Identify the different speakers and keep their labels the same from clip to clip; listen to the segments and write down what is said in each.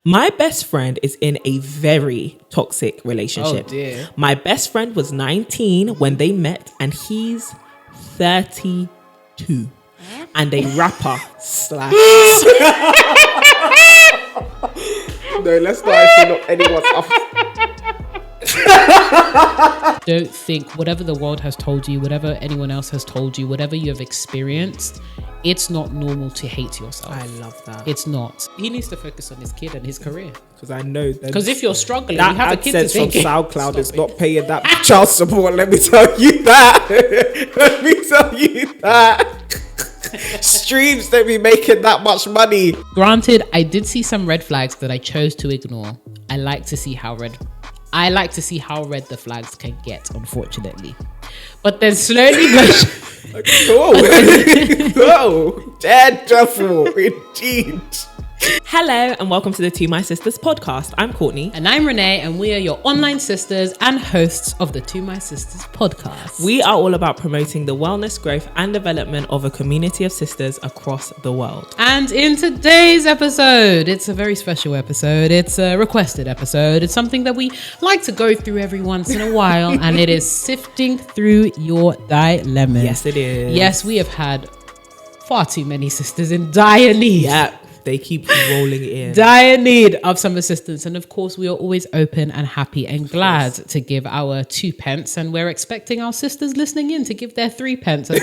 Speaker 1: My best friend is in a very toxic relationship.
Speaker 2: Oh dear.
Speaker 1: My best friend was 19 when they met and he's 32 and a rapper slash. No, let's not actually knock anyone's off.
Speaker 2: Don't think whatever the world has told you, whatever anyone else has told you, whatever you have experienced, it's not normal to hate yourself.
Speaker 1: I love that.
Speaker 2: It's not. He needs to focus on his kid and his career.
Speaker 1: Because I know
Speaker 2: Because if you're struggling,
Speaker 1: that
Speaker 2: you have a kid to
Speaker 1: AdSense from
Speaker 2: think.
Speaker 1: SoundCloud is not paying that child support. Let me tell you that. Let me tell you that. Streams don't be making that much money.
Speaker 2: Granted, I did see some red flags that I chose to ignore. I like to see how red the flags can get, unfortunately. But then slowly
Speaker 1: Oh, dreadful indeed. Hello and welcome to the To My Sisters podcast. I'm Courtney.
Speaker 2: And I'm Renee, and we are your online sisters and hosts of the To My Sisters podcast.
Speaker 1: We are all about promoting the wellness, growth and development of a community of sisters across the world.
Speaker 2: And in today's episode, it's a very special episode. It's a requested episode. It's something that we like to go through every once in a while, and it is sifting through your dilemmas.
Speaker 1: Yes, it is.
Speaker 2: Yes, we have had far too many sisters in dire need.
Speaker 1: Yeah. They keep rolling in.
Speaker 2: Dire need of some assistance. And of course, we are always open and happy and glad to give our 2 pence. And we're expecting our sisters listening in to give their 3 pence as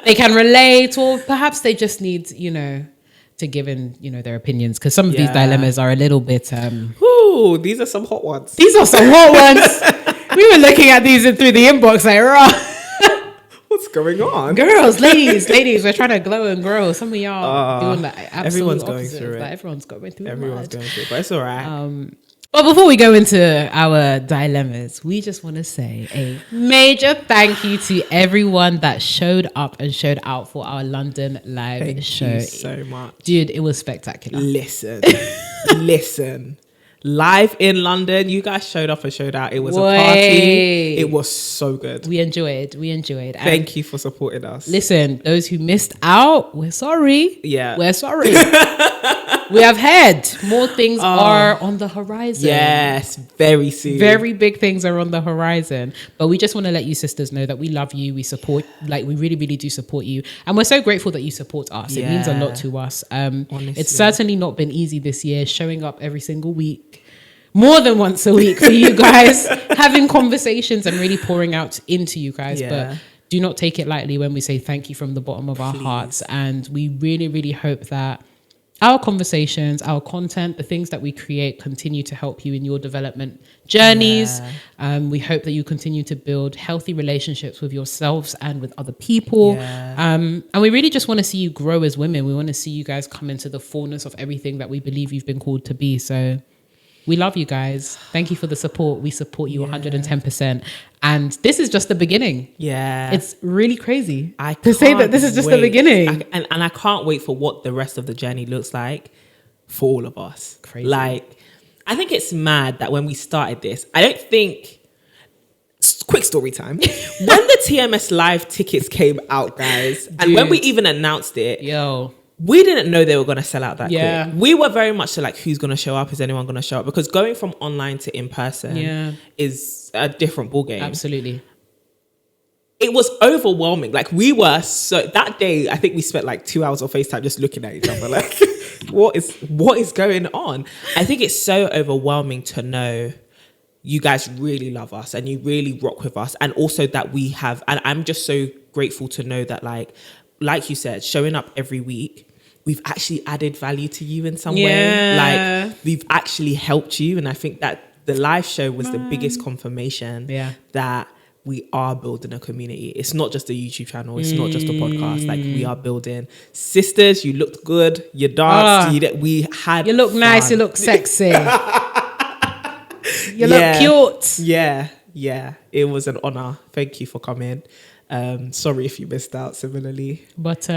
Speaker 2: they can relate, or perhaps they just need, to give in, their opinions. Because some of these dilemmas are a little bit...
Speaker 1: Ooh, these are some hot ones.
Speaker 2: These are some hot ones. We were looking at these through the inbox like, rah.
Speaker 1: What's going on?
Speaker 2: Girls, ladies, we're trying to glow and grow. Some of y'all doing the absolute
Speaker 1: everyone's going
Speaker 2: opposite.
Speaker 1: through it.
Speaker 2: Like, everyone's going through
Speaker 1: it, but it's all right.
Speaker 2: But before we go into our dilemmas, we just want to say a major thank you to everyone that showed up and showed out for our London live show.
Speaker 1: Thank you so much.
Speaker 2: Dude, it was spectacular.
Speaker 1: Listen. Live in London, you guys showed up and showed out. It was a party. It was so good.
Speaker 2: We enjoyed.
Speaker 1: Thank you for supporting us.
Speaker 2: Listen, those who missed out, we're sorry.
Speaker 1: Yeah.
Speaker 2: We're sorry. We have heard more things are on the horizon.
Speaker 1: Yes, very soon.
Speaker 2: Very big things are on the horizon. But we just want to let you sisters know that we love you. We support, we really, really do support you. And we're so grateful that you support us.
Speaker 1: Yeah.
Speaker 2: It means a lot to us. It's certainly not been easy this year, showing up every single week. More than once a week for you guys, having conversations and really pouring out into you guys.
Speaker 1: Yeah.
Speaker 2: But do not take it lightly when we say thank you from the bottom of our hearts. And we really, really hope that our conversations, our content, the things that we create continue to help you in your development journeys. Yeah. We hope that you continue to build healthy relationships with yourselves and with other people. Yeah. And we really just want to see you grow as women. We want to see you guys come into the fullness of everything that we believe you've been called to be. So we love you guys. Thank you for the support. We support you 110%. And this is just the beginning. Yeah. It's really crazy to say that this is just the beginning.
Speaker 1: And I can't wait for what the rest of the journey looks like for all of us.
Speaker 2: Crazy.
Speaker 1: I think it's mad that when we started this, quick story time. When the TMS live tickets came out, guys, and when we even announced it, we didn't know they were going to sell out that quick. We were very much so who's going to show up? Is anyone going to show up? Because going from online to in person is a different ballgame.
Speaker 2: Absolutely.
Speaker 1: It was overwhelming. We were that day, I think we spent 2 hours on FaceTime just looking at each other what is going on? I think it's so overwhelming to know you guys really love us and you really rock with us. And also that we have, and I'm just so grateful to know that like you said, showing up every week, we've actually added value to you in some way. We've actually helped you. And I think that the live show was the biggest confirmation that we are building a community. It's not just a YouTube channel. It's not just a podcast. We are building. Sisters, you looked good. You danced. You
Speaker 2: look fun. Nice. You look sexy. You look cute.
Speaker 1: Yeah. It was an honor. Thank you for coming. Sorry if you missed out similarly.
Speaker 2: But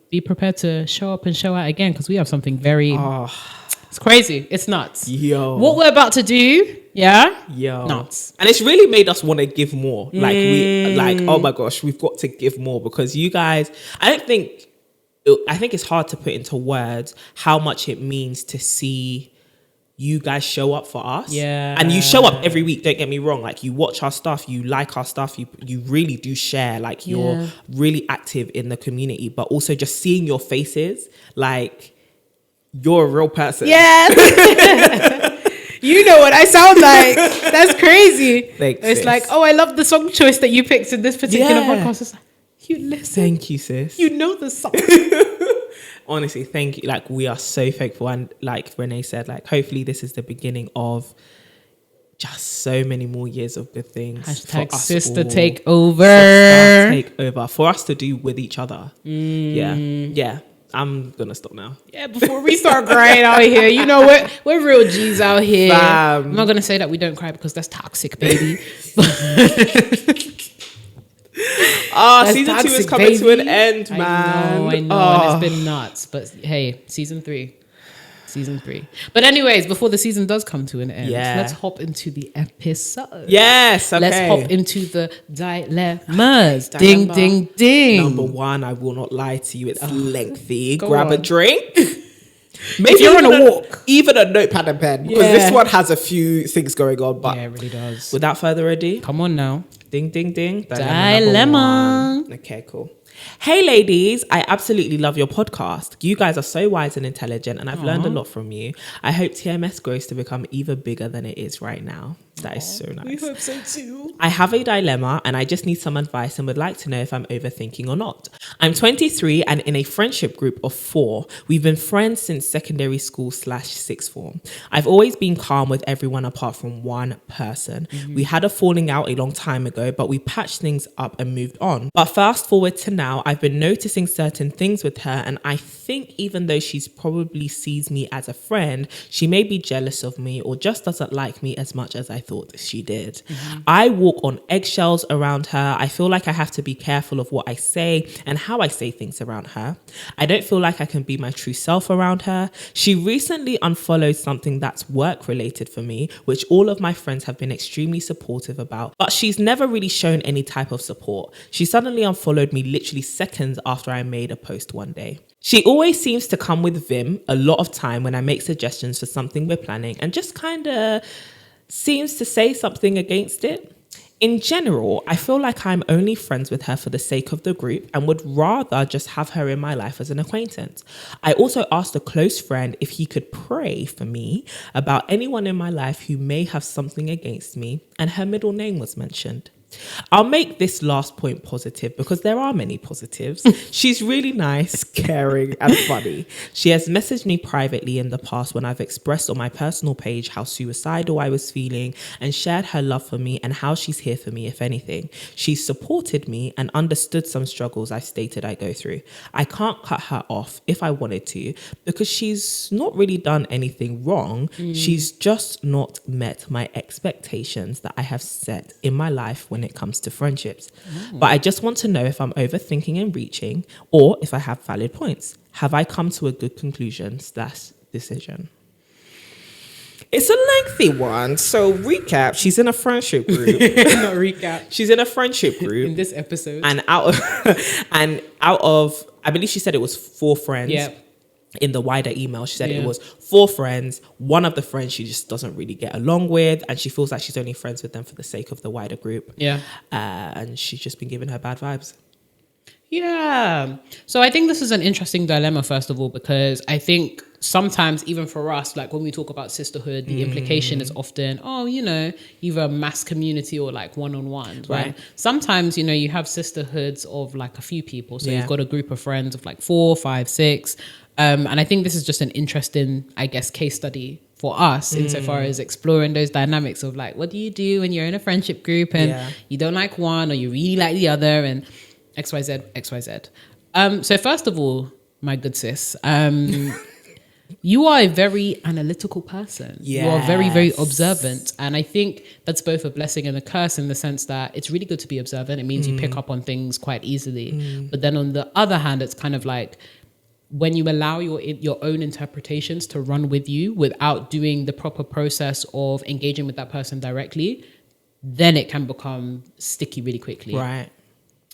Speaker 2: be prepared to show up and show out again, because we have something very... It's crazy. It's nuts.
Speaker 1: Yo.
Speaker 2: What we're about to do, nuts.
Speaker 1: And it's really made us want to give more. Oh my gosh, we've got to give more, because you guys... I think it's hard to put into words how much it means to see you guys show up for us.
Speaker 2: Yeah.
Speaker 1: And you show up every week, don't get me wrong. Like, you watch our stuff, you like our stuff, you really do share. Like, you're really active in the community, but also just seeing your faces, like, you're a real person.
Speaker 2: Yes. You know what I sound like. That's crazy.
Speaker 1: Thanks,
Speaker 2: it's
Speaker 1: sis.
Speaker 2: like, oh, I love the song choice that you picked in this particular podcast. It's like, you listen.
Speaker 1: Thank you, sis.
Speaker 2: You know the song.
Speaker 1: Honestly, thank you. Like, we are so thankful. And like Renee said, like, hopefully this is the beginning of just so many more years of good things.
Speaker 2: Hashtag
Speaker 1: for us
Speaker 2: sister
Speaker 1: all.
Speaker 2: take over.
Speaker 1: Sister take over. For us to do with each other. Yeah. I'm gonna stop now.
Speaker 2: Yeah, before we start crying out here, you know, we're real G's out here. I'm not gonna say that we don't cry because that's toxic, baby.
Speaker 1: Season 2 is coming to an end, man.
Speaker 2: I know, and it's been nuts. But hey, season 3. But anyways, before the season does come to an end, let's hop into the episode.
Speaker 1: Yes, okay.
Speaker 2: Let's hop into the dilemmas. Ding, ding, ding.
Speaker 1: Number 1, I will not lie to you. It's lengthy. Grab a drink. Maybe
Speaker 2: if you're on a walk.
Speaker 1: Even a notepad and pen. Because this one has a few things going on. But
Speaker 2: yeah, it really does.
Speaker 1: Without further ado.
Speaker 2: Come on now.
Speaker 1: Ding, ding, ding.
Speaker 2: Dilemma.
Speaker 1: Okay, cool. Hey ladies, I absolutely love your podcast. You guys are so wise and intelligent and I've learned a lot from you. I hope TMS grows to become even bigger than it is right now. That is so nice.
Speaker 2: We hope so too.
Speaker 1: I have a dilemma and I just need some advice and would like to know if I'm overthinking or not. I'm 23 and in a friendship group of 4. We've been friends since secondary school / sixth form. I've always been calm with everyone apart from one person. We had a falling out a long time ago, but we patched things up and moved on. But fast forward to now, I've been noticing certain things with her and I think even though she's probably sees me as a friend, she may be jealous of me or just doesn't like me as much as I thought she did. I walk on eggshells around her. I feel like I have to be careful of what I say and how I say things around her. I don't feel like I can be my true self around her. She recently unfollowed something that's work related for me, which all of my friends have been extremely supportive about, but she's never really shown any type of support. She suddenly unfollowed me literally seconds after I made a post one day. She always seems to come with vim a lot of time when I make suggestions for something we're planning and just kind of seems to say something against it. In general, I feel like I'm only friends with her for the sake of the group and would rather just have her in my life as an acquaintance. I also asked a close friend if he could pray for me about anyone in my life who may have something against me, and her middle name was mentioned. I'll make this last point positive because there are many positives. She's really nice, caring, and funny. She has messaged me privately in the past when I've expressed on my personal page how suicidal I was feeling and shared her love for me and how she's here for me if anything. She's supported me and understood some struggles I stated I go through. I can't cut her off if I wanted to because she's not really done anything wrong. She's just not met my expectations that I have set in my life when it comes to friendships. But I just want to know if I'm overthinking and reaching or if I have valid points. Have I come to a good conclusion / decision? It's a lengthy one. So recap, she's in a friendship group.
Speaker 2: Not recap.
Speaker 1: She's in a friendship group.
Speaker 2: In this episode.
Speaker 1: And out of I believe she said it was 4 friends.
Speaker 2: Yep.
Speaker 1: In the wider email, she said it was 4 friends. One of the friends she just doesn't really get along with, and she feels like she's only friends with them for the sake of the wider group. Yeah. And she's just been giving her bad vibes.
Speaker 2: Yeah. So I think this is an interesting dilemma, first of all, because I think sometimes even for us, like when we talk about sisterhood, the implication is often, either mass community or like one-on-ones, right? Sometimes, you have sisterhoods of like a few people. So you've got a group of friends of like 4, 5, 6. And I think this is just an interesting, I guess, case study for us insofar as exploring those dynamics of like, what do you do when you're in a friendship group and you don't like one or you really like the other and XYZ, XYZ. So first of all, my good sis, you are a very analytical person. Yes. You are very, very observant. And I think that's both a blessing and a curse in the sense that it's really good to be observant. It means you pick up on things quite easily. But then on the other hand, it's kind of like, when you allow your own interpretations to run with you without doing the proper process of engaging with that person directly, then it can become sticky really quickly.
Speaker 1: Right.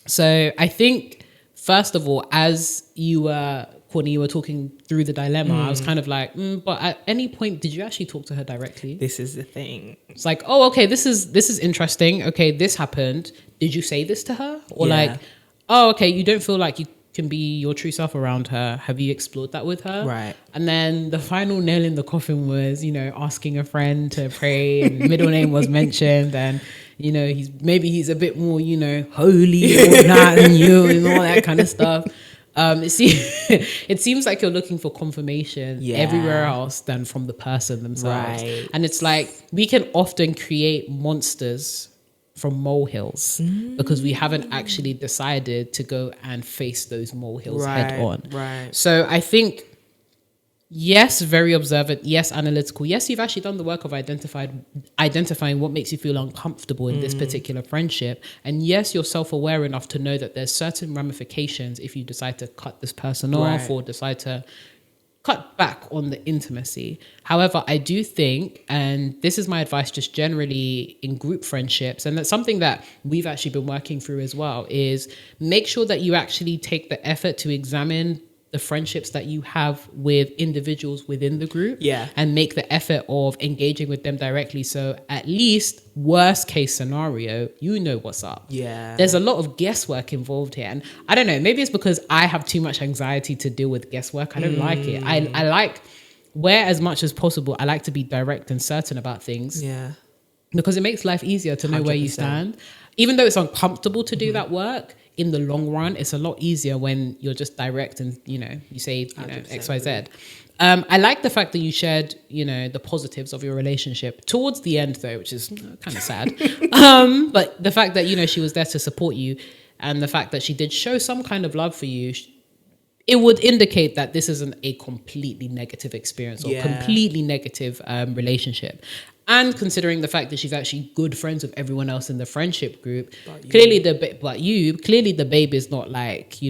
Speaker 2: So I think, first of all, as you were Courtney, you were talking through the dilemma. I was kind of like, but at any point, did you actually talk to her directly?
Speaker 1: This is the thing.
Speaker 2: It's like, oh, okay, this is interesting. Okay, this happened. Did you say this to her? Or like, oh, okay, you don't feel like you can be your true self around her. Have you explored that with her?
Speaker 1: Right.
Speaker 2: And then the final nail in the coffin was, asking a friend to pray, and middle name was mentioned, and he's a bit more, holy or not than you and all that kind of stuff. It seems like you're looking for confirmation everywhere else than from the person themselves.
Speaker 1: Right.
Speaker 2: And it's like we can often create monsters from molehills because we haven't actually decided to go and face those molehills head on.
Speaker 1: Right.
Speaker 2: So I think, yes, very observant. Yes, analytical. Yes, you've actually done the work of identifying what makes you feel uncomfortable in this particular friendship. And yes, you're self-aware enough to know that there's certain ramifications if you decide to cut this person off or decide to cut back on the intimacy. However, I do think, and this is my advice just generally in group friendships, and that's something that we've actually been working through as well, is make sure that you actually take the effort to examine the friendships that you have with individuals within the group and make the effort of engaging with them directly. So at least worst case scenario, you know what's up. There's a lot of guesswork involved here. And I don't know, maybe it's because I have too much anxiety to deal with guesswork. I don't like it. I like where as much as possible, I like to be direct and certain about things. Because it makes life easier to know 100%. Where you stand. Even though it's uncomfortable to do that work, in the long run, it's a lot easier when you're just direct and, you say, X, Y, Z. I like the fact that you shared, the positives of your relationship towards the end, though, which is kind of sad. But the fact that, she was there to support you, and the fact that she did show some kind of love for you, it would indicate that this isn't a completely negative experience or completely negative relationship. And considering the fact that she's actually good friends with everyone else in the friendship group, clearly the babe is not like,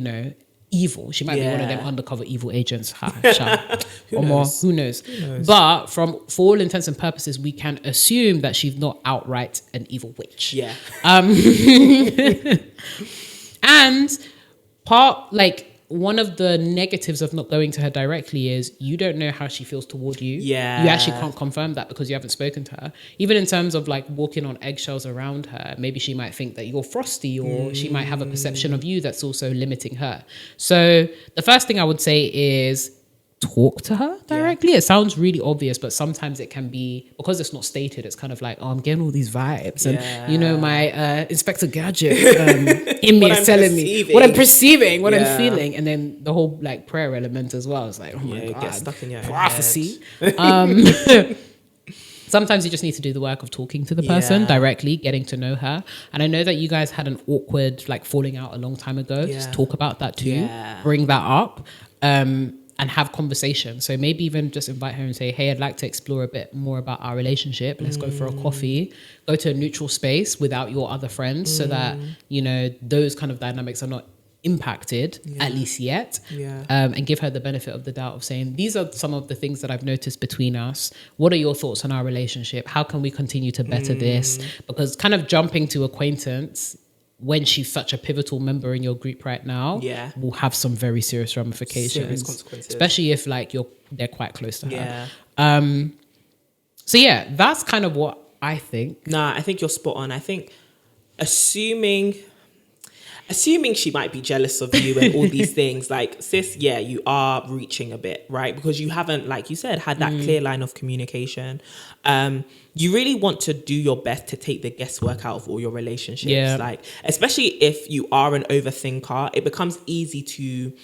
Speaker 2: evil. She might be one of them undercover evil agents. Who knows? But for all intents and purposes, we can assume that she's not outright an evil witch. And one of the negatives of not going to her directly is you don't know how she feels toward you. You actually can't confirm that because you haven't spoken to her. Even in terms of walking on eggshells around her, maybe she might think that you're frosty, or she might have a perception of you that's also limiting her. So the first thing I would say is talk to her directly. It sounds really obvious, but sometimes it can be, because it's not stated, it's kind of like, oh, I'm getting all these vibes, and my Inspector Gadget in me is telling me what I'm perceiving, what I'm feeling, and then the whole prayer element as well. It's like, oh my god,
Speaker 1: get stuck in your
Speaker 2: prophecy. Sometimes you just need to do the work of talking to the person directly, getting to know her. And I know that you guys had an awkward falling out a long time ago. Just talk about that too. Bring that up. And have conversations. So maybe even just invite her and say, hey, I'd like to explore a bit more about our relationship. Let's go for a coffee, go to a neutral space without your other friends so that, those kind of dynamics are not impacted, at least yet. And give her the benefit of the doubt of saying, these are some of the things that I've noticed between us. What are your thoughts on our relationship? How can we continue to better this? Because kind of jumping to acquaintance when she's such a pivotal member in your group right now, will have some very serious ramifications.
Speaker 1: Serious consequences.
Speaker 2: Especially if they're quite close to her. So that's kind of what I think.
Speaker 1: Nah, I think you're spot on. I think assuming she might be jealous of you and all these things, sis, you are reaching a bit, right? Because you haven't, like you said, had that clear line of communication. You really want to do your best to take the guesswork out of all your relationships. Especially if you are an overthinker, it becomes easy to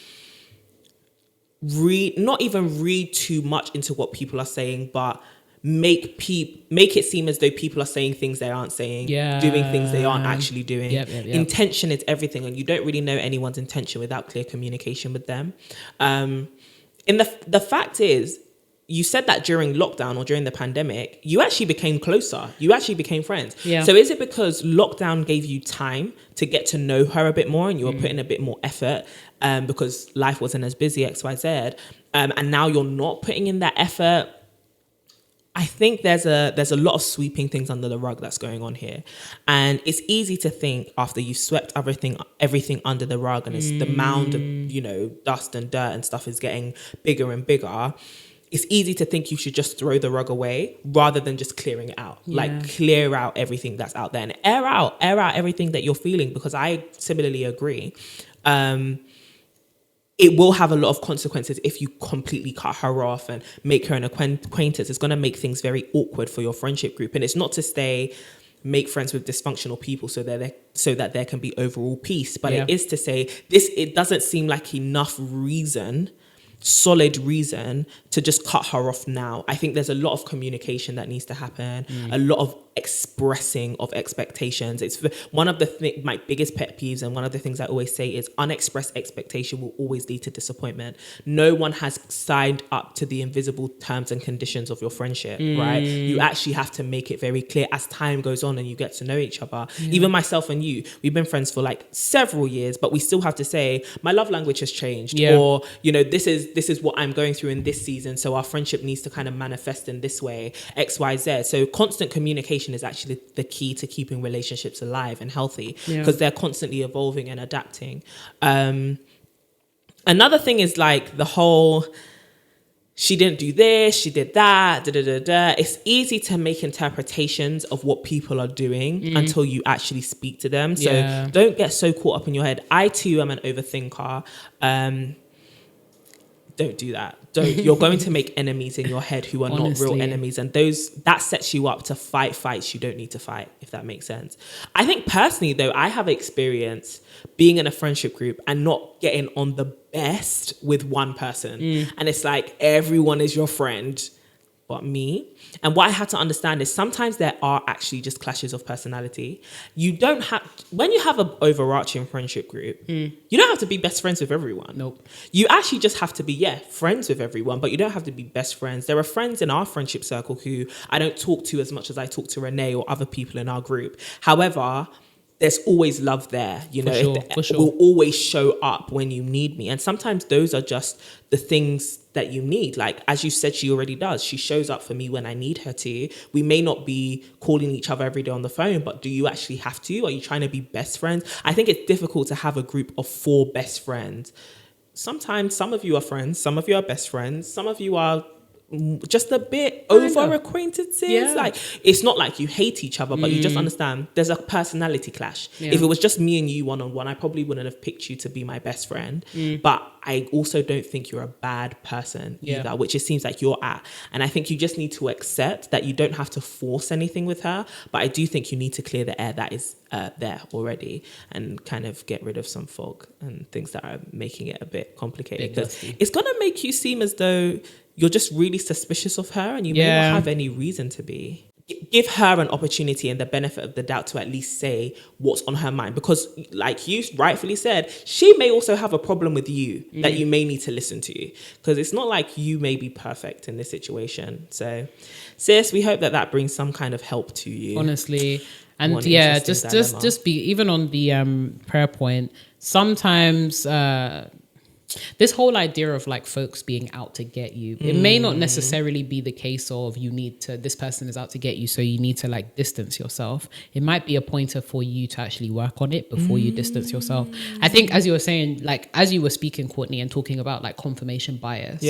Speaker 1: not even read too much into what people are saying, but make it seem as though people are saying things they aren't saying, doing things they aren't actually doing. Intention is everything, and you don't really know anyone's intention without clear communication with them. And the fact is, you said that during lockdown or during the pandemic, you actually became closer. You actually became friends. So is it because lockdown gave you time to get to know her a bit more and you were putting a bit more effort because life wasn't as busy, XYZ, and now you're not putting in that effort? I think there's a lot of sweeping things under the rug that's going on here, and it's easy to think after you've swept everything under the rug, and it's the mound of dust and dirt and stuff is getting bigger and bigger. It's easy to think you should just throw the rug away rather than just clearing it out.
Speaker 2: Yeah.
Speaker 1: Like clear out everything that's out there and air out everything that you're feeling, because I similarly agree. It will have a lot of consequences if you completely cut her off and make her an acquaintance. It's going to make things very awkward for your friendship group. And it's not to make friends with dysfunctional people so that there can be overall peace. But it is to say it doesn't seem like enough solid reason to just cut her off now. I think there's a lot of communication that needs to happen, a lot of expressing of expectations. It's one of my biggest pet peeves, and one of the things I always say is unexpressed expectation will always lead to disappointment. No one has signed up to the invisible terms and conditions of your friendship, right? You actually have to make it very clear as time goes on and you get to know each other. Even myself and you, we've been friends for like several years, but we still have to say my love language has changed, or this is what I'm going through in this season, so our friendship needs to kind of manifest in this way, XYZ. So constant communication is actually the key to keeping relationships alive and healthy, because they're constantly evolving and adapting. Another thing is like the whole she didn't do this, she did that, It's easy to make interpretations of what people are doing until you actually speak to them. So don't get so caught up in your head. I too am an overthinker. Don't do that. You're going to make enemies in your head who are not real enemies, and that sets you up to fight fights you don't need to fight, if that makes sense. I think personally though, I have experience being in a friendship group and not getting on the best with one person, and it's like everyone is your friend but me. And what I had to understand is sometimes there are actually just clashes of personality. When you have an overarching friendship group, you don't have to be best friends with everyone.
Speaker 2: Nope.
Speaker 1: You actually just have to be, friends with everyone, but you don't have to be best friends. There are friends in our friendship circle who I don't talk to as much as I talk to Renee or other people in our group. However, there's always love there, For sure. Will always show up when you need me. And sometimes those are just the things that you need. Like, as you said, she already does. She shows up for me when I need her to. We may not be calling each other every day on the phone, but do you actually have to? Are you trying to be best friends? I think it's difficult to have a group of 4 best friends. Sometimes some of you are friends, some of you are best friends, some of you are just a bit over acquaintances. Like, it's not like you hate each other, but you just understand there's a personality clash. If it was just me and you one-on-one, I probably wouldn't have picked you to be my best friend. But I also don't think you're a bad person either, which it seems like you're at. And I think you just need to accept that you don't have to force anything with her, but I do think you need to clear the air that is there already and kind of get rid of some fog and things that are making it a bit complicated, because it's going to make you seem as though you're just really suspicious of her, and you may not have any reason to be. Give her an opportunity and the benefit of the doubt to at least say what's on her mind, because like you rightfully said, she may also have a problem with you that you may need to listen to, because it's not like you may be perfect in this situation. So sis, we hope that brings some kind of help to you, honestly.
Speaker 2: And just be, even on the prayer point, sometimes this whole idea of like folks being out to get you, it may not necessarily be the case of this person is out to get you, so you need to like distance yourself. It might be a pointer for you to actually work on it before you distance yourself. I think, as you were saying, like as you were speaking, Courtney, and talking about like confirmation bias,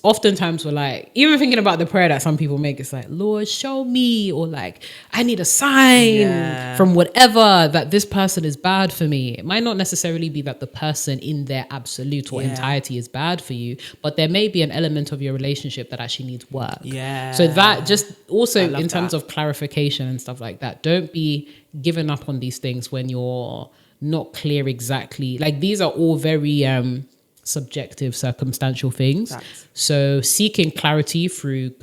Speaker 2: oftentimes we're like, even thinking about the prayer that some people make, it's like, Lord, show me, or like, I need a sign from whatever that this person is bad for me. It might not necessarily be that the person in their absolute or entirety is bad for you, but there may be an element of your relationship that actually needs work. So that just also in terms of clarification and stuff like that, don't be giving up on these things when you're not clear exactly. Like, these are all very subjective, circumstantial things. So seeking clarity from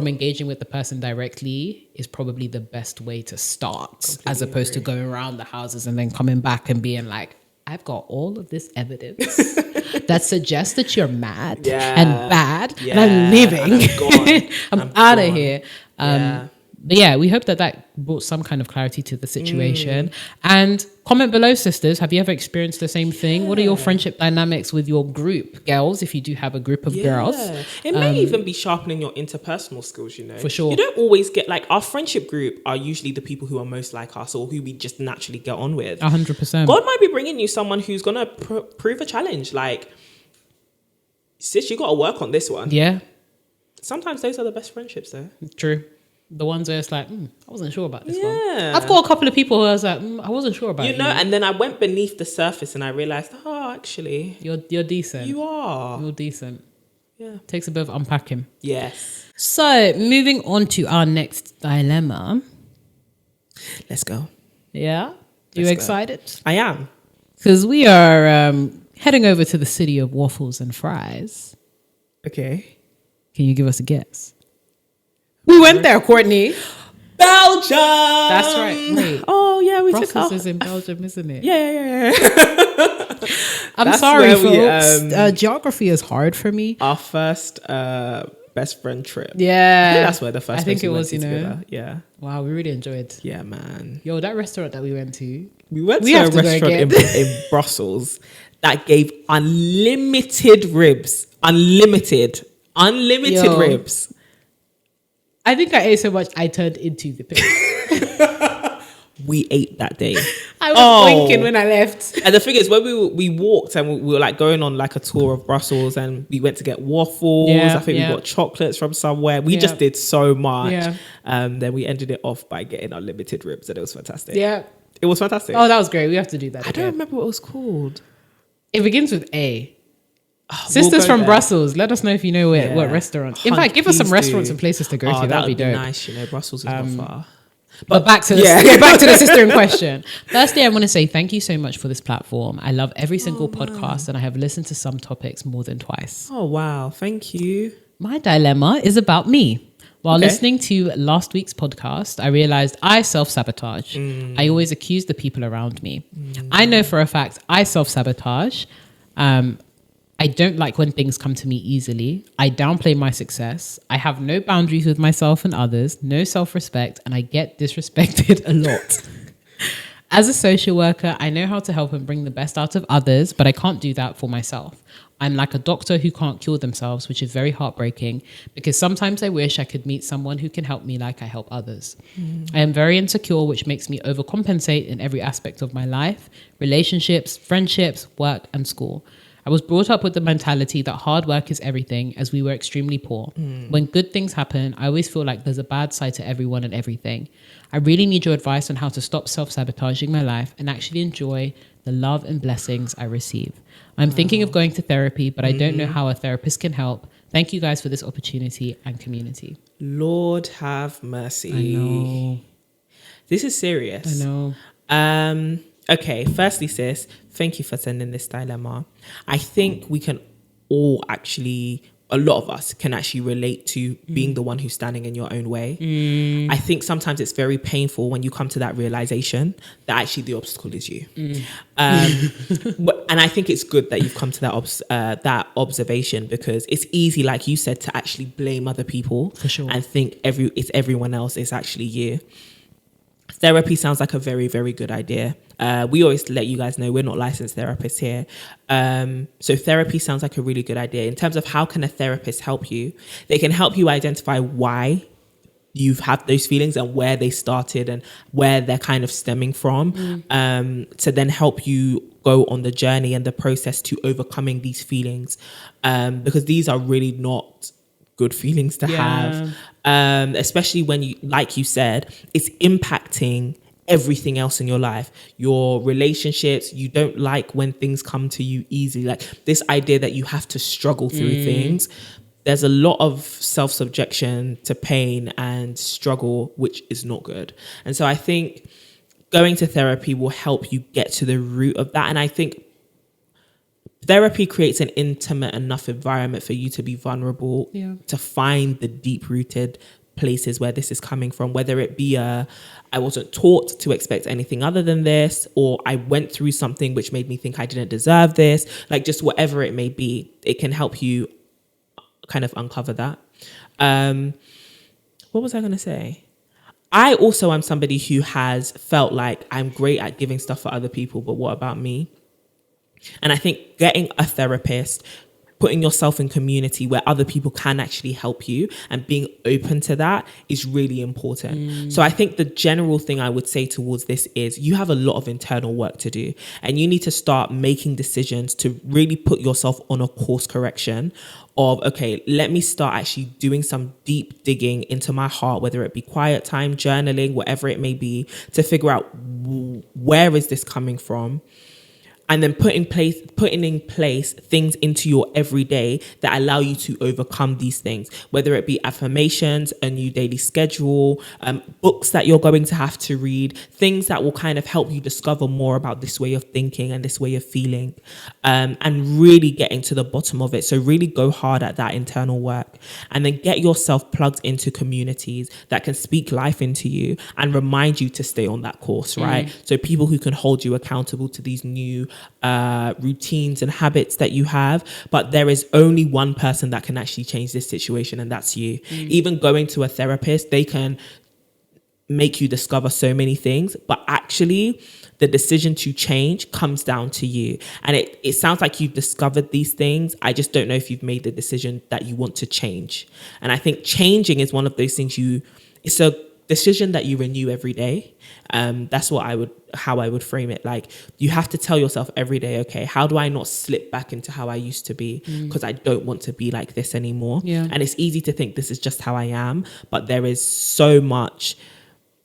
Speaker 2: engaging with the person directly is probably the best way to start, as opposed to going around the houses and then coming back and being like, I've got all of this evidence that suggests that you're mad and bad, and I'm leaving. I'm out of here. But yeah, we hope that that brought some kind of clarity to the situation. And comment below, sisters. Have you ever experienced the same thing? What are your friendship dynamics with your group, girls, if you do have a group of girls?
Speaker 1: It may even be sharpening your interpersonal skills,
Speaker 2: For sure.
Speaker 1: You don't always get, like, our friendship group are usually the people who are most like us or who we just naturally get on with.
Speaker 2: 100%.
Speaker 1: God might be bringing you someone who's going to prove a challenge. Like, sis, you got to work on this one.
Speaker 2: Yeah,
Speaker 1: Sometimes those are the best friendships, though.
Speaker 2: true. The ones where it's like, I wasn't sure about this one.
Speaker 1: Yeah.
Speaker 2: I've got a couple of people who I was like, I wasn't sure about you.
Speaker 1: And then I went beneath the surface and I realized, actually,
Speaker 2: You're decent.
Speaker 1: you are.
Speaker 2: You're decent.
Speaker 1: Yeah.
Speaker 2: Takes a bit of unpacking.
Speaker 1: Yes.
Speaker 2: So, moving on to our next dilemma.
Speaker 1: Let's go.
Speaker 2: Yeah? You
Speaker 1: Let's go.
Speaker 2: excited?
Speaker 1: I am.
Speaker 2: Because we are heading over to the city of waffles and fries.
Speaker 1: Okay.
Speaker 2: Can you give us a guess? We went there, Courtney.
Speaker 1: Belgium.
Speaker 2: That's right. Wait.
Speaker 1: Oh, yeah, we took
Speaker 2: Brussels
Speaker 1: off.
Speaker 2: is in Belgium, isn't it?
Speaker 1: Yeah.
Speaker 2: I'm
Speaker 1: That's
Speaker 2: sorry,
Speaker 1: where
Speaker 2: folks. Geography is hard for me.
Speaker 1: Our first best friend trip.
Speaker 2: Yeah.
Speaker 1: I think that's where the first
Speaker 2: I think
Speaker 1: place we
Speaker 2: it
Speaker 1: went
Speaker 2: was,
Speaker 1: to
Speaker 2: you know.
Speaker 1: together. Yeah.
Speaker 2: Wow, we really enjoyed.
Speaker 1: Yeah, man.
Speaker 2: Yo, that restaurant that we went to.
Speaker 1: We went
Speaker 2: We
Speaker 1: to a
Speaker 2: have to go
Speaker 1: restaurant in Brussels that gave unlimited ribs. Unlimited
Speaker 2: Yo.
Speaker 1: ribs.
Speaker 2: I think I ate so much I turned into the pig.
Speaker 1: We ate that day.
Speaker 2: I was blinking when I left.
Speaker 1: And the thing is, when we walked and we were like going on like a tour of Brussels and we went to get waffles.
Speaker 2: Yeah,
Speaker 1: I think we got chocolates from somewhere. We just did so much.
Speaker 2: Yeah.
Speaker 1: Then we ended it off by getting unlimited ribs and it was fantastic.
Speaker 2: Yeah.
Speaker 1: It was fantastic.
Speaker 2: Oh, that was great. We have to do that
Speaker 1: I
Speaker 2: again.
Speaker 1: don't remember what it was called.
Speaker 2: It begins with A.
Speaker 1: We'll
Speaker 2: Sisters
Speaker 1: go
Speaker 2: from
Speaker 1: there.
Speaker 2: Brussels. Let us know if you know
Speaker 1: Yeah.
Speaker 2: what restaurants. In fact, give us some
Speaker 1: Please
Speaker 2: restaurants
Speaker 1: do.
Speaker 2: and places to go to.
Speaker 1: That
Speaker 2: That'd be dope.
Speaker 1: nice. Brussels is not far.
Speaker 2: But back to the back to the sister in question. Firstly, I want to say thank you so much for this platform. I love every single podcast, and I have listened to some topics more than twice.
Speaker 1: Oh, wow. Thank you.
Speaker 2: My dilemma is about me. While
Speaker 1: Okay.
Speaker 2: listening to last week's podcast, I realized I self-sabotage. I always accuse the people around me. I know for a fact I self-sabotage. I don't like when things come to me easily. I downplay my success. I have no boundaries with myself and others, no self-respect, and I get disrespected a lot. As a social worker, I know how to help and bring the best out of others, but I can't do that for myself. I'm like a doctor who can't cure themselves, which is very heartbreaking because sometimes I wish I could meet someone who can help me like I help others. I am very insecure, which makes me overcompensate in every aspect of my life, relationships, friendships, work, and school. I was brought up with the mentality that hard work is everything as we were extremely poor. When good things happen, I always feel like there's a bad side to everyone and everything. I really need your advice on how to stop self-sabotaging my life and actually enjoy the love and blessings I receive. I'm thinking of going to therapy, but I don't know how a therapist can help. Thank you guys for this opportunity and community.
Speaker 1: Lord have mercy.
Speaker 2: I know.
Speaker 1: This is serious.
Speaker 2: I know.
Speaker 1: Okay, firstly, sis, thank you for sending this dilemma. I think we can all actually, a lot of us can actually relate to being the one who's standing in your own way. I think sometimes it's very painful when you come to that realization that actually the obstacle is you. And I think it's good that you've come to that observation because it's easy, like you said, to actually blame other people
Speaker 2: For sure.
Speaker 1: and think it's everyone else, it's actually you. Therapy sounds like a very, very good idea. We always let you guys know we're not licensed therapists here. So therapy sounds like a really good idea. In terms of how can a therapist help you? They can help you identify why you've had those feelings and where they started and where they're kind of stemming from, to then help you go on the journey and the process to overcoming these feelings. Because these are really not good feelings to have, especially when you, like you said, it's impacting everything else in your life, your relationships. You don't like when things come to you easily, like this idea that you have to struggle through things. There's a lot of self-subjection to pain and struggle, which is not good. And so I think going to therapy will help you get to the root of that. And I think therapy creates an intimate enough environment for you to be vulnerable, to find the deep-rooted places where this is coming from, whether it be I wasn't taught to expect anything other than this, or I went through something which made me think I didn't deserve this, like just whatever it may be, it can help you kind of uncover that. What was I going to say? I also am somebody who has felt like I'm great at giving stuff for other people, but what about me? And I think getting a therapist, putting yourself in community where other people can actually help you and being open to that is really important. So I think the general thing I would say towards this is you have a lot of internal work to do, and you need to start making decisions to really put yourself on a course correction of, okay, let me start actually doing some deep digging into my heart, whether it be quiet time, journaling, whatever it may be, to figure out where is this coming from. And then putting in place things into your everyday that allow you to overcome these things, whether it be affirmations, a new daily schedule, books that you're going to have to read, things that will kind of help you discover more about this way of thinking and this way of feeling, and really getting to the bottom of it. So really go hard at that internal work, and then get yourself plugged into communities that can speak life into you and remind you to stay on that course, right? So people who can hold you accountable to these new routines and habits that you have. But there is only one person that can actually change this situation, and that's you. Even going to a therapist, they can make you discover so many things, but actually the decision to change comes down to you. And it sounds like you've discovered these things. I just don't know if you've made the decision that you want to change. And I think changing is one of those things it's a decision that you renew every day. That's how I would frame it. Like, you have to tell yourself every day, okay, how do I not slip back into how I used to be? Because I don't want to be like this anymore.
Speaker 2: Yeah. And
Speaker 1: it's easy to think this is just how I am, but there is so much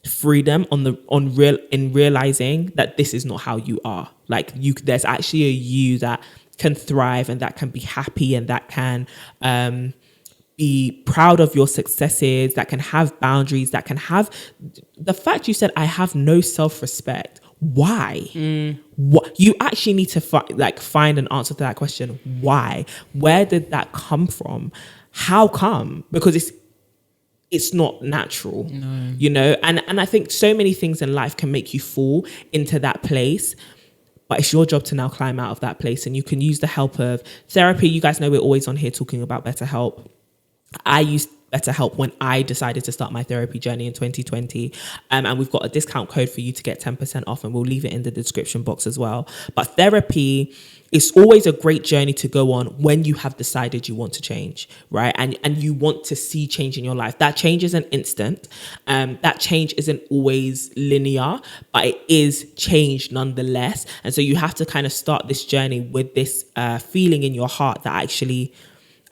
Speaker 1: freedom in realizing that this is not how you are. Like, there's actually a you that can thrive and that can be happy and that can be proud of your successes, that can have boundaries, that can have the fact you said, I have no self-respect. Why? What you actually need to find an answer to that question. Why? Where did that come from? How come? Because it's not natural, you know? And I think so many things in life can make you fall into that place. But it's your job to now climb out of that place. And you can use the help of therapy. You guys know we're always on here talking about BetterHelp. I used BetterHelp when I decided to start my therapy journey in 2020. And we've got a discount code for you to get 10% off, and we'll leave it in the description box as well. But therapy is always a great journey to go on when you have decided you want to change, right? And you want to see change in your life. That change isn't instant. That change isn't always linear, but it is change nonetheless. And so you have to kind of start this journey with this feeling in your heart that actually,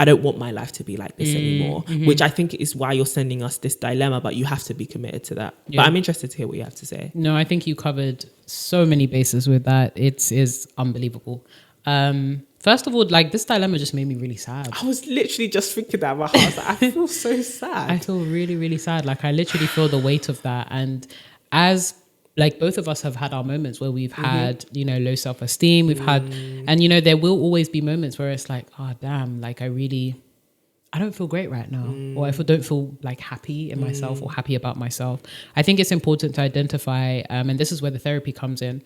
Speaker 1: I don't want my life to be like this anymore, which I think is why you're sending us this dilemma, but you have to be committed to that. Yeah. But I'm interested to hear what you have to say.
Speaker 2: No, I think you covered so many bases with that. It is unbelievable. First of all, like, this dilemma just made me really sad.
Speaker 1: I was literally just thinking that in my heart. I feel so sad.
Speaker 2: I feel really, really sad. Like, I literally feel the weight of that. And as like, both of us have had our moments where we've had, you know, low self-esteem. We've had, and, you know, there will always be moments where it's like, oh, damn, like, I don't feel great right now. Or I don't feel like happy in myself or happy about myself. I think it's important to identify, and this is where the therapy comes in,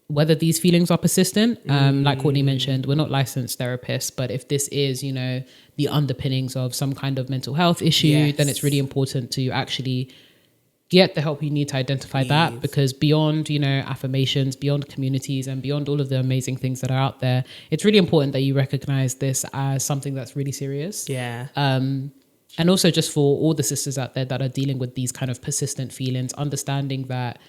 Speaker 2: whether these feelings are persistent. Like Courtney mentioned, we're not licensed therapists, but if this is, you know, the underpinnings of some kind of mental health issue, then it's really important to actually get the help you need to identify that, because beyond, you know, affirmations, beyond communities, and beyond all of the amazing things that are out there, it's really important that you recognize this as something that's really serious.
Speaker 1: Yeah.
Speaker 2: And also just for all the sisters out there that are dealing with these kind of persistent feelings, understanding that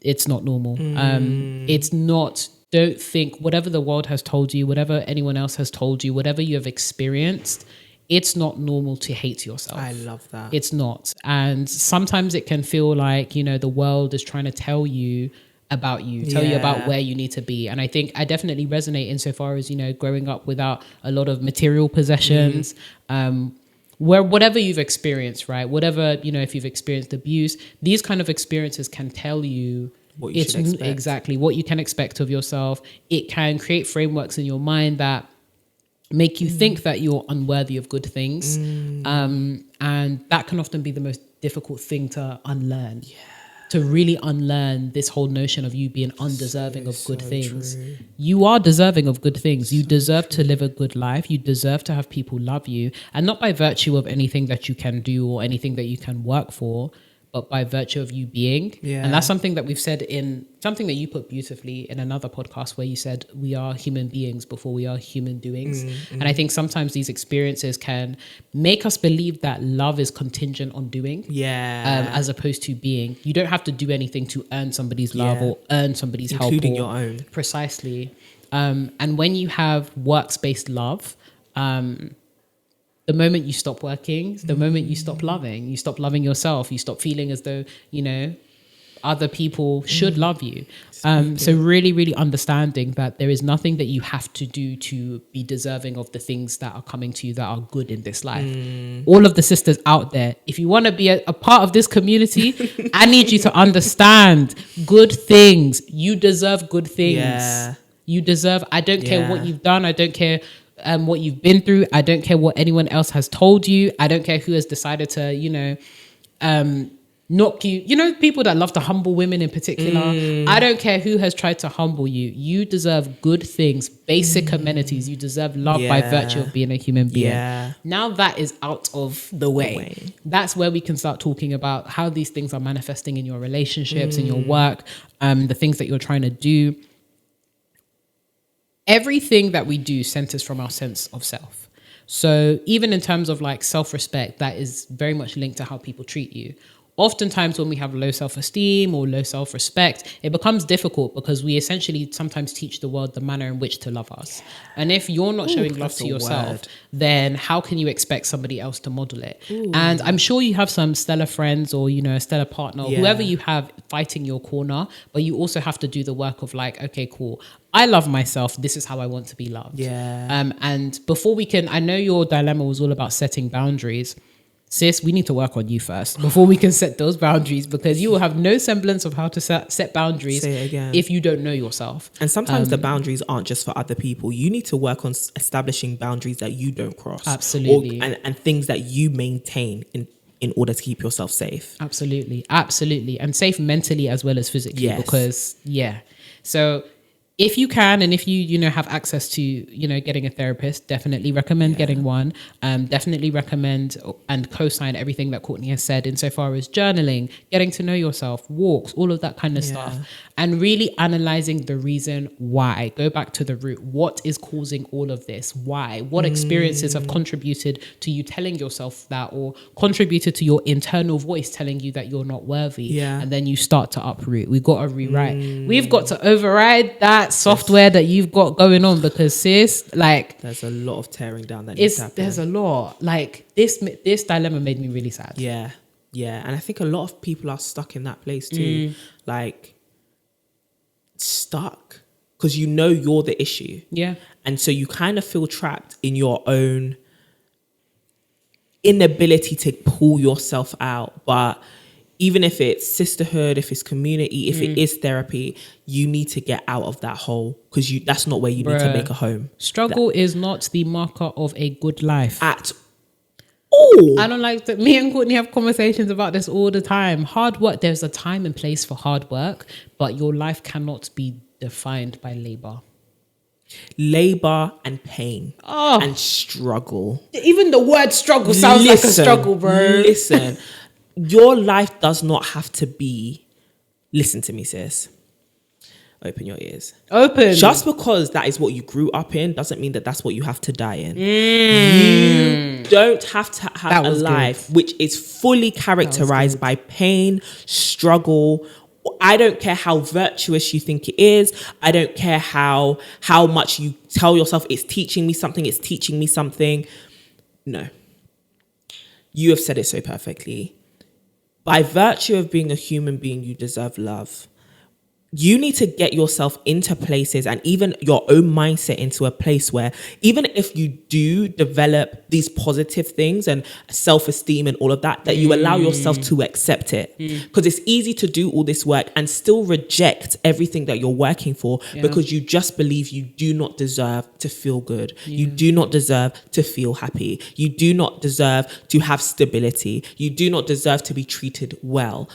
Speaker 2: it's not normal. It's not, don't think whatever the world has told you, whatever anyone else has told you, whatever you have experienced, it's not normal to hate yourself.
Speaker 1: I love that.
Speaker 2: It's not. And sometimes it can feel like, you know, the world is trying to tell you about you, tell you about where you need to be. And I think I definitely resonate insofar as, you know, growing up without a lot of material possessions, where whatever you've experienced, right? Whatever, you know, if you've experienced abuse, these kind of experiences can tell you
Speaker 1: what you should expect.
Speaker 2: Exactly what you can expect of yourself. It can create frameworks in your mind that make you think that you're unworthy of good things. And that can often be the most difficult thing to unlearn. Yeah. To really unlearn this whole notion of you being undeserving of good things. True. You are deserving of good things. You deserve to live a good life. You deserve to have people love you. And not by virtue of anything that you can do or anything that you can work for, but by virtue of you being.
Speaker 1: Yeah.
Speaker 2: And that's something that we've said in something that you put beautifully in another podcast, where you said we are human beings before we are human doings. And I think sometimes these experiences can make us believe that love is contingent on doing, as opposed to being. You don't have to do anything to earn somebody's love or earn somebody's help,
Speaker 1: including your own.
Speaker 2: Precisely. And when you have works-based love, the moment you stop working, the moment you stop loving yourself, you stop feeling as though, other people should love you. So really, really understanding that there is nothing that you have to do to be deserving of the things that are coming to you that are good in this life. All of the sisters out there, if you want to be a part of this community, I need you to understand good things. You deserve good things. Yeah. You deserve, I don't care what you've done. I don't care what you've been through. I don't care what anyone else has told you. I don't care who has decided to, knock you. People that love to humble women in particular. I don't care who has tried to humble you. You deserve good things, basic amenities. You deserve love by virtue of being a human being. Yeah. Now that is out of the way. That's where we can start talking about how these things are manifesting in your relationships, in your work, the things that you're trying to do. Everything that we do centers from our sense of self. So even in terms of like self-respect, that is very much linked to how people treat you. Oftentimes when we have low self-esteem or low self-respect, it becomes difficult because we essentially sometimes teach the world the manner in which to love us. And if you're not showing love to yourself, then how can you expect somebody else to model it? And I'm sure you have some stellar friends or, a stellar partner, or whoever you have fighting your corner, but you also have to do the work of like, okay, cool. I love myself. This is how I want to be loved. Yeah. And before we can, I know your dilemma was all about setting boundaries. Sis, we need to work on you first before we can set those boundaries, because you will have no semblance of how to set boundaries if you don't know yourself. And
Speaker 1: sometimes the boundaries aren't just for other people. You need to work on establishing boundaries that you don't cross.
Speaker 2: Absolutely.
Speaker 1: And things that you maintain in order to keep yourself safe.
Speaker 2: Absolutely. And safe mentally as well as physically. Because, So if you can, and if you have access to, getting a therapist, definitely recommend getting one. Definitely recommend and co-sign everything that Courtney has said insofar as journaling, getting to know yourself, walks, all of that kind of stuff. And really analyzing the reason why. Go back to the root. What is causing all of this? Why? What experiences have contributed to you telling yourself that, or contributed to your internal voice telling you that you're not worthy? Yeah. And then you start to uproot. We've got to rewrite. We've got to override that software that you've got going on, because sis, like,
Speaker 1: there's a lot of tearing down that needs to happen.
Speaker 2: There's a lot. Like this dilemma made me really sad.
Speaker 1: Yeah. And I think a lot of people are stuck in that place too. Like, stuck because you're the issue. Yeah. And so you kind of feel trapped in your own inability to pull yourself out. But even if it's sisterhood, if it's community, if it is therapy, you need to get out of that hole, because that's not where you need to make a home.
Speaker 2: Struggle is not the marker of a good life.
Speaker 1: At all.
Speaker 2: I don't like that. Me and Courtney have conversations about this all the time. Hard work, there's a time and place for hard work, but your life cannot be defined by labor.
Speaker 1: Labor and pain and struggle.
Speaker 2: Even the word struggle sounds like a struggle, bro.
Speaker 1: Listen. Your life does not have to be, listen to me, sis. Open your ears.
Speaker 2: Open.
Speaker 1: Just because that is what you grew up in doesn't mean that that's what you have to die in. You don't have to have a life which is fully characterized by pain, struggle. I don't care how virtuous you think it is. I don't care how much you tell yourself it's teaching me something. No. You have said it so perfectly. By virtue of being a human being, you deserve love. You need to get yourself into places, and even your own mindset into a place where, even if you do develop these positive things and self-esteem and all of that, that you allow yourself to accept it. Because it's easy to do all this work and still reject everything that you're working for because you just believe you do not deserve to feel good. You do not deserve to feel happy. You do not deserve to have stability. You do not deserve to be treated well.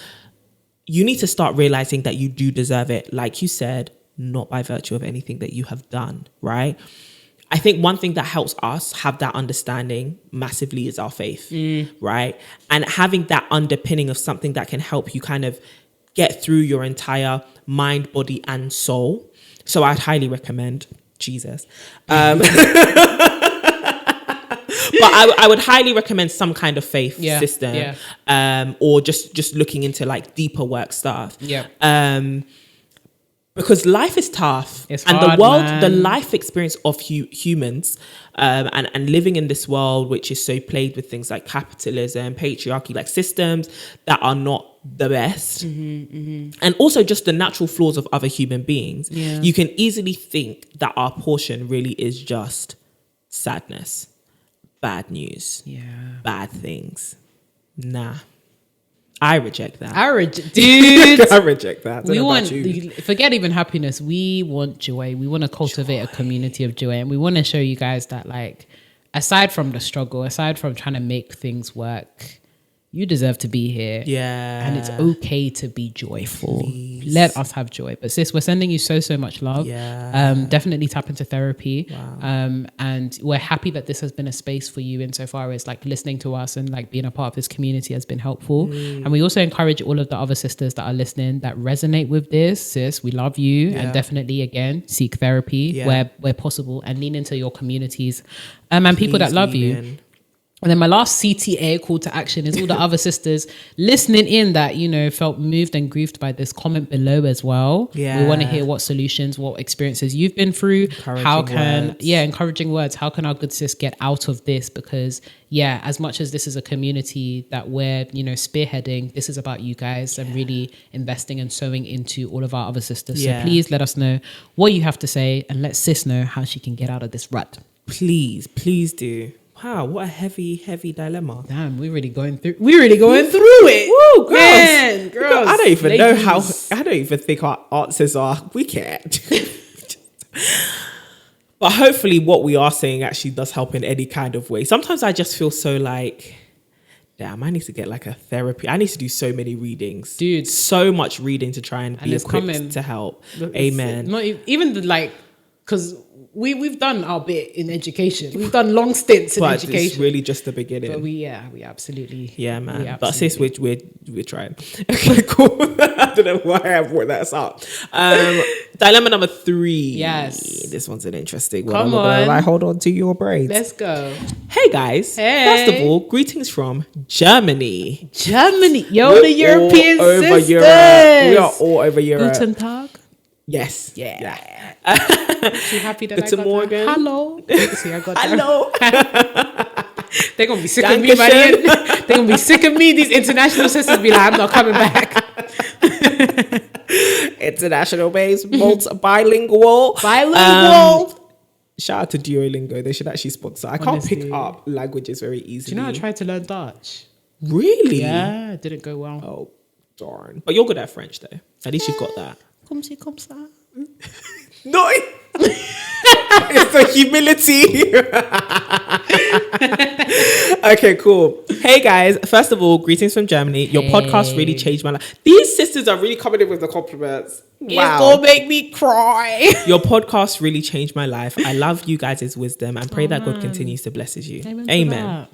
Speaker 1: You need to start realizing that you do deserve it. Like you said, not by virtue of anything that you have done, right? I think one thing that helps us have that understanding massively is our faith, right? And having that underpinning of something that can help you kind of get through your entire mind, body, and soul. So I'd highly recommend Jesus. But I would highly recommend some kind of faith system, or just looking into like deeper work stuff. Because life is tough,
Speaker 2: it's
Speaker 1: and
Speaker 2: hard,
Speaker 1: the world,
Speaker 2: man.
Speaker 1: the life experience of humans, and living in this world which is so plagued with things like capitalism, patriarchy, like systems that are not the best, and also just the natural flaws of other human beings. You can easily think that our portion really is just sadness, bad news, bad things. Nah, I reject that.
Speaker 2: Dude,
Speaker 1: I reject that.
Speaker 2: We want, forget even happiness. We want joy. We want to cultivate a community of joy, and we want to show you guys that, like, aside from the struggle, aside from trying to make things work, you deserve to be here.
Speaker 1: Yeah.
Speaker 2: And it's okay to be joyful.
Speaker 1: Please.
Speaker 2: Let us have joy. But sis, we're sending you so much love.
Speaker 1: Yeah.
Speaker 2: Definitely tap into therapy.
Speaker 1: Wow.
Speaker 2: And we're happy that this has been a space for you insofar as like listening to us and like being a part of this community has been helpful. And we also encourage all of the other sisters that are listening that resonate with this. Sis, we love you. And definitely, again, seek therapy where possible and lean into your communities and people that love you. And then my last CTA call to action is all the other sisters listening in that, you know, felt moved and grieved by this, comment below as well.
Speaker 1: Yeah.
Speaker 2: We want to hear what solutions, what experiences you've been through. Encouraging words. How can our good sis get out of this? Because as much as this is a community that we're, you know, spearheading, this is about you guys and really investing and sowing into all of our other sisters. So please let us know what you have to say and let sis know how she can get out of this rut.
Speaker 1: Please do. Wow, what a heavy dilemma.
Speaker 2: Damn, we're really going through it.
Speaker 1: Woo, girls.
Speaker 2: Man, girls.
Speaker 1: I don't even know how, I don't even think our answers are, we can't. But hopefully what we are saying actually does help in any kind of way. Sometimes I just feel so like, damn, I need to get like a therapy. I need to do so many readings.
Speaker 2: Dude.
Speaker 1: So much reading to try and be equipped to help. Amen.
Speaker 2: Not even the like, because we've done our bit in education. We've done long stints in education.
Speaker 1: But it's really just the beginning.
Speaker 2: But we absolutely.
Speaker 1: Yeah, man. But sis, we're trying. Okay, cool. I don't know why I brought that up. Dilemma number 3.
Speaker 2: Yes.
Speaker 1: This one's an interesting one.
Speaker 2: Come on.
Speaker 1: I hold on to your braids.
Speaker 2: Let's go.
Speaker 1: Hey, guys.
Speaker 2: Hey.
Speaker 1: First of all, greetings from Germany.
Speaker 2: Yo, the European sisters.
Speaker 1: We are all over Europe.
Speaker 2: Guten Tag.
Speaker 1: Yes.
Speaker 2: Yeah. She happy that
Speaker 1: Guten
Speaker 2: I got
Speaker 1: Morgen.
Speaker 2: that? Hello. See, I got that.
Speaker 1: Hello.
Speaker 2: They're going to be sick of me by the end. They're going to be sick of me. These international sisters be like, I'm not coming back.
Speaker 1: International based, bilingual. Shout out to Duolingo. They should actually sponsor. I can't pick up languages very easily.
Speaker 2: Do you know I tried to learn Dutch?
Speaker 1: Really?
Speaker 2: Yeah, it didn't go well.
Speaker 1: Oh, darn. But you're good at French, though. At least you've got that.
Speaker 2: Comme ci, comme ça.
Speaker 1: No, it's the humility. Okay, cool. Hey guys, first of all, greetings from Germany. Your podcast really changed my life. These sisters are really coming in with the compliments. Wow.
Speaker 2: It's gonna make me cry.
Speaker 1: Your podcast really changed my life. I love you guys' wisdom and pray that God continues to bless you. Amen.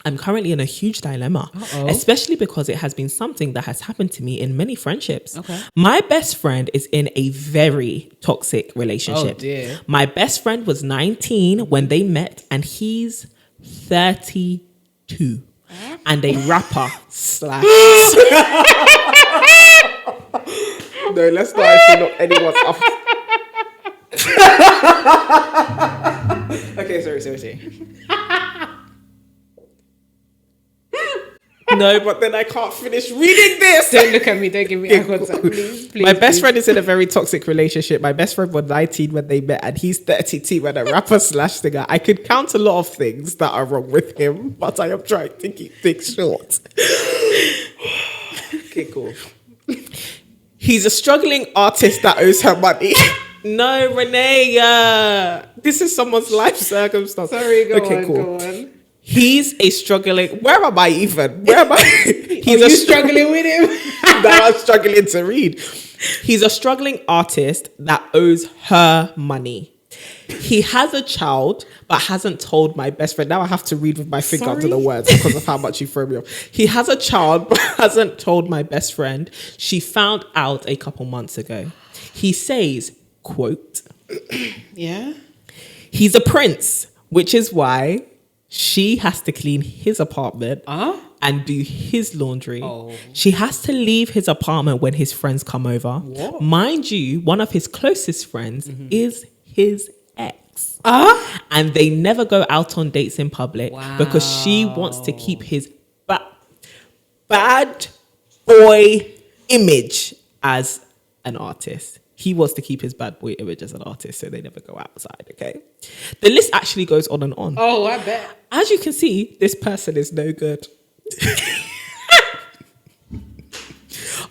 Speaker 1: I'm currently in a huge dilemma, especially because it has been something that has happened to me in many friendships.
Speaker 2: Okay.
Speaker 1: My best friend is in a very toxic relationship.
Speaker 2: Oh, dear.
Speaker 1: My best friend was 19 when they met and he's 32 and a rapper slash. No, let's not actually knock anyone's off. Okay, sorry. No, but then I can't finish reading this.
Speaker 2: Don't look at me. Don't give me eye contact, please.
Speaker 1: My best friend is in a very toxic relationship. My best friend was 19 when they met, and he's 32 when a rapper slash singer. I could count a lot of things that are wrong with him, but I am trying to keep things short. Okay, cool. He's a struggling artist that owes her money. No, Renee. This is someone's life circumstance.
Speaker 2: Sorry, go on.
Speaker 1: He's a struggling. Where am I even? He's
Speaker 2: struggling with him.
Speaker 1: That I'm struggling to read. He's a struggling artist that owes her money. He has a child, but hasn't told my best friend. Now I have to read with my finger under the words because of how much you throw me off. He has a child, but hasn't told my best friend. She found out a couple months ago. He says, quote,
Speaker 2: Yeah.
Speaker 1: he's a prince, which is why she has to clean his apartment and do his laundry. She has to leave his apartment when his friends come over.
Speaker 2: What?
Speaker 1: Mind you, one of his closest friends is his ex. And they never go out on dates in public because she wants to keep his bad boy image as an artist. He wants to keep his bad boy image as an artist, so they never go outside, okay? The list actually goes on and on.
Speaker 2: Oh, I bet.
Speaker 1: As you can see, this person is no good.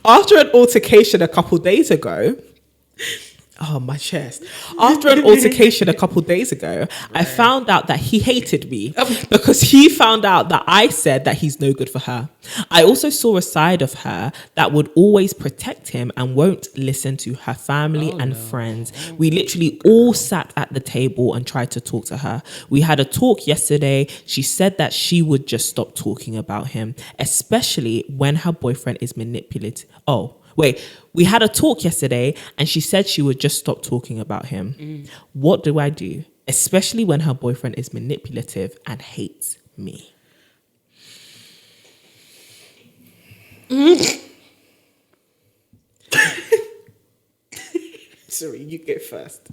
Speaker 1: After an altercation a couple days ago, oh, my chest. After an altercation a couple days ago, I found out that he hated me because he found out that I said that he's no good for her. I also saw a side of her that would always protect him and won't listen to her family and friends. We literally all sat at the table and tried to talk to her. We had a talk yesterday. She said that she would just stop talking about him, especially when her boyfriend is manipulative. We had a talk yesterday and she said she would just stop talking about him. What do I do? Especially when her boyfriend is manipulative and hates me. Sorry, you go first.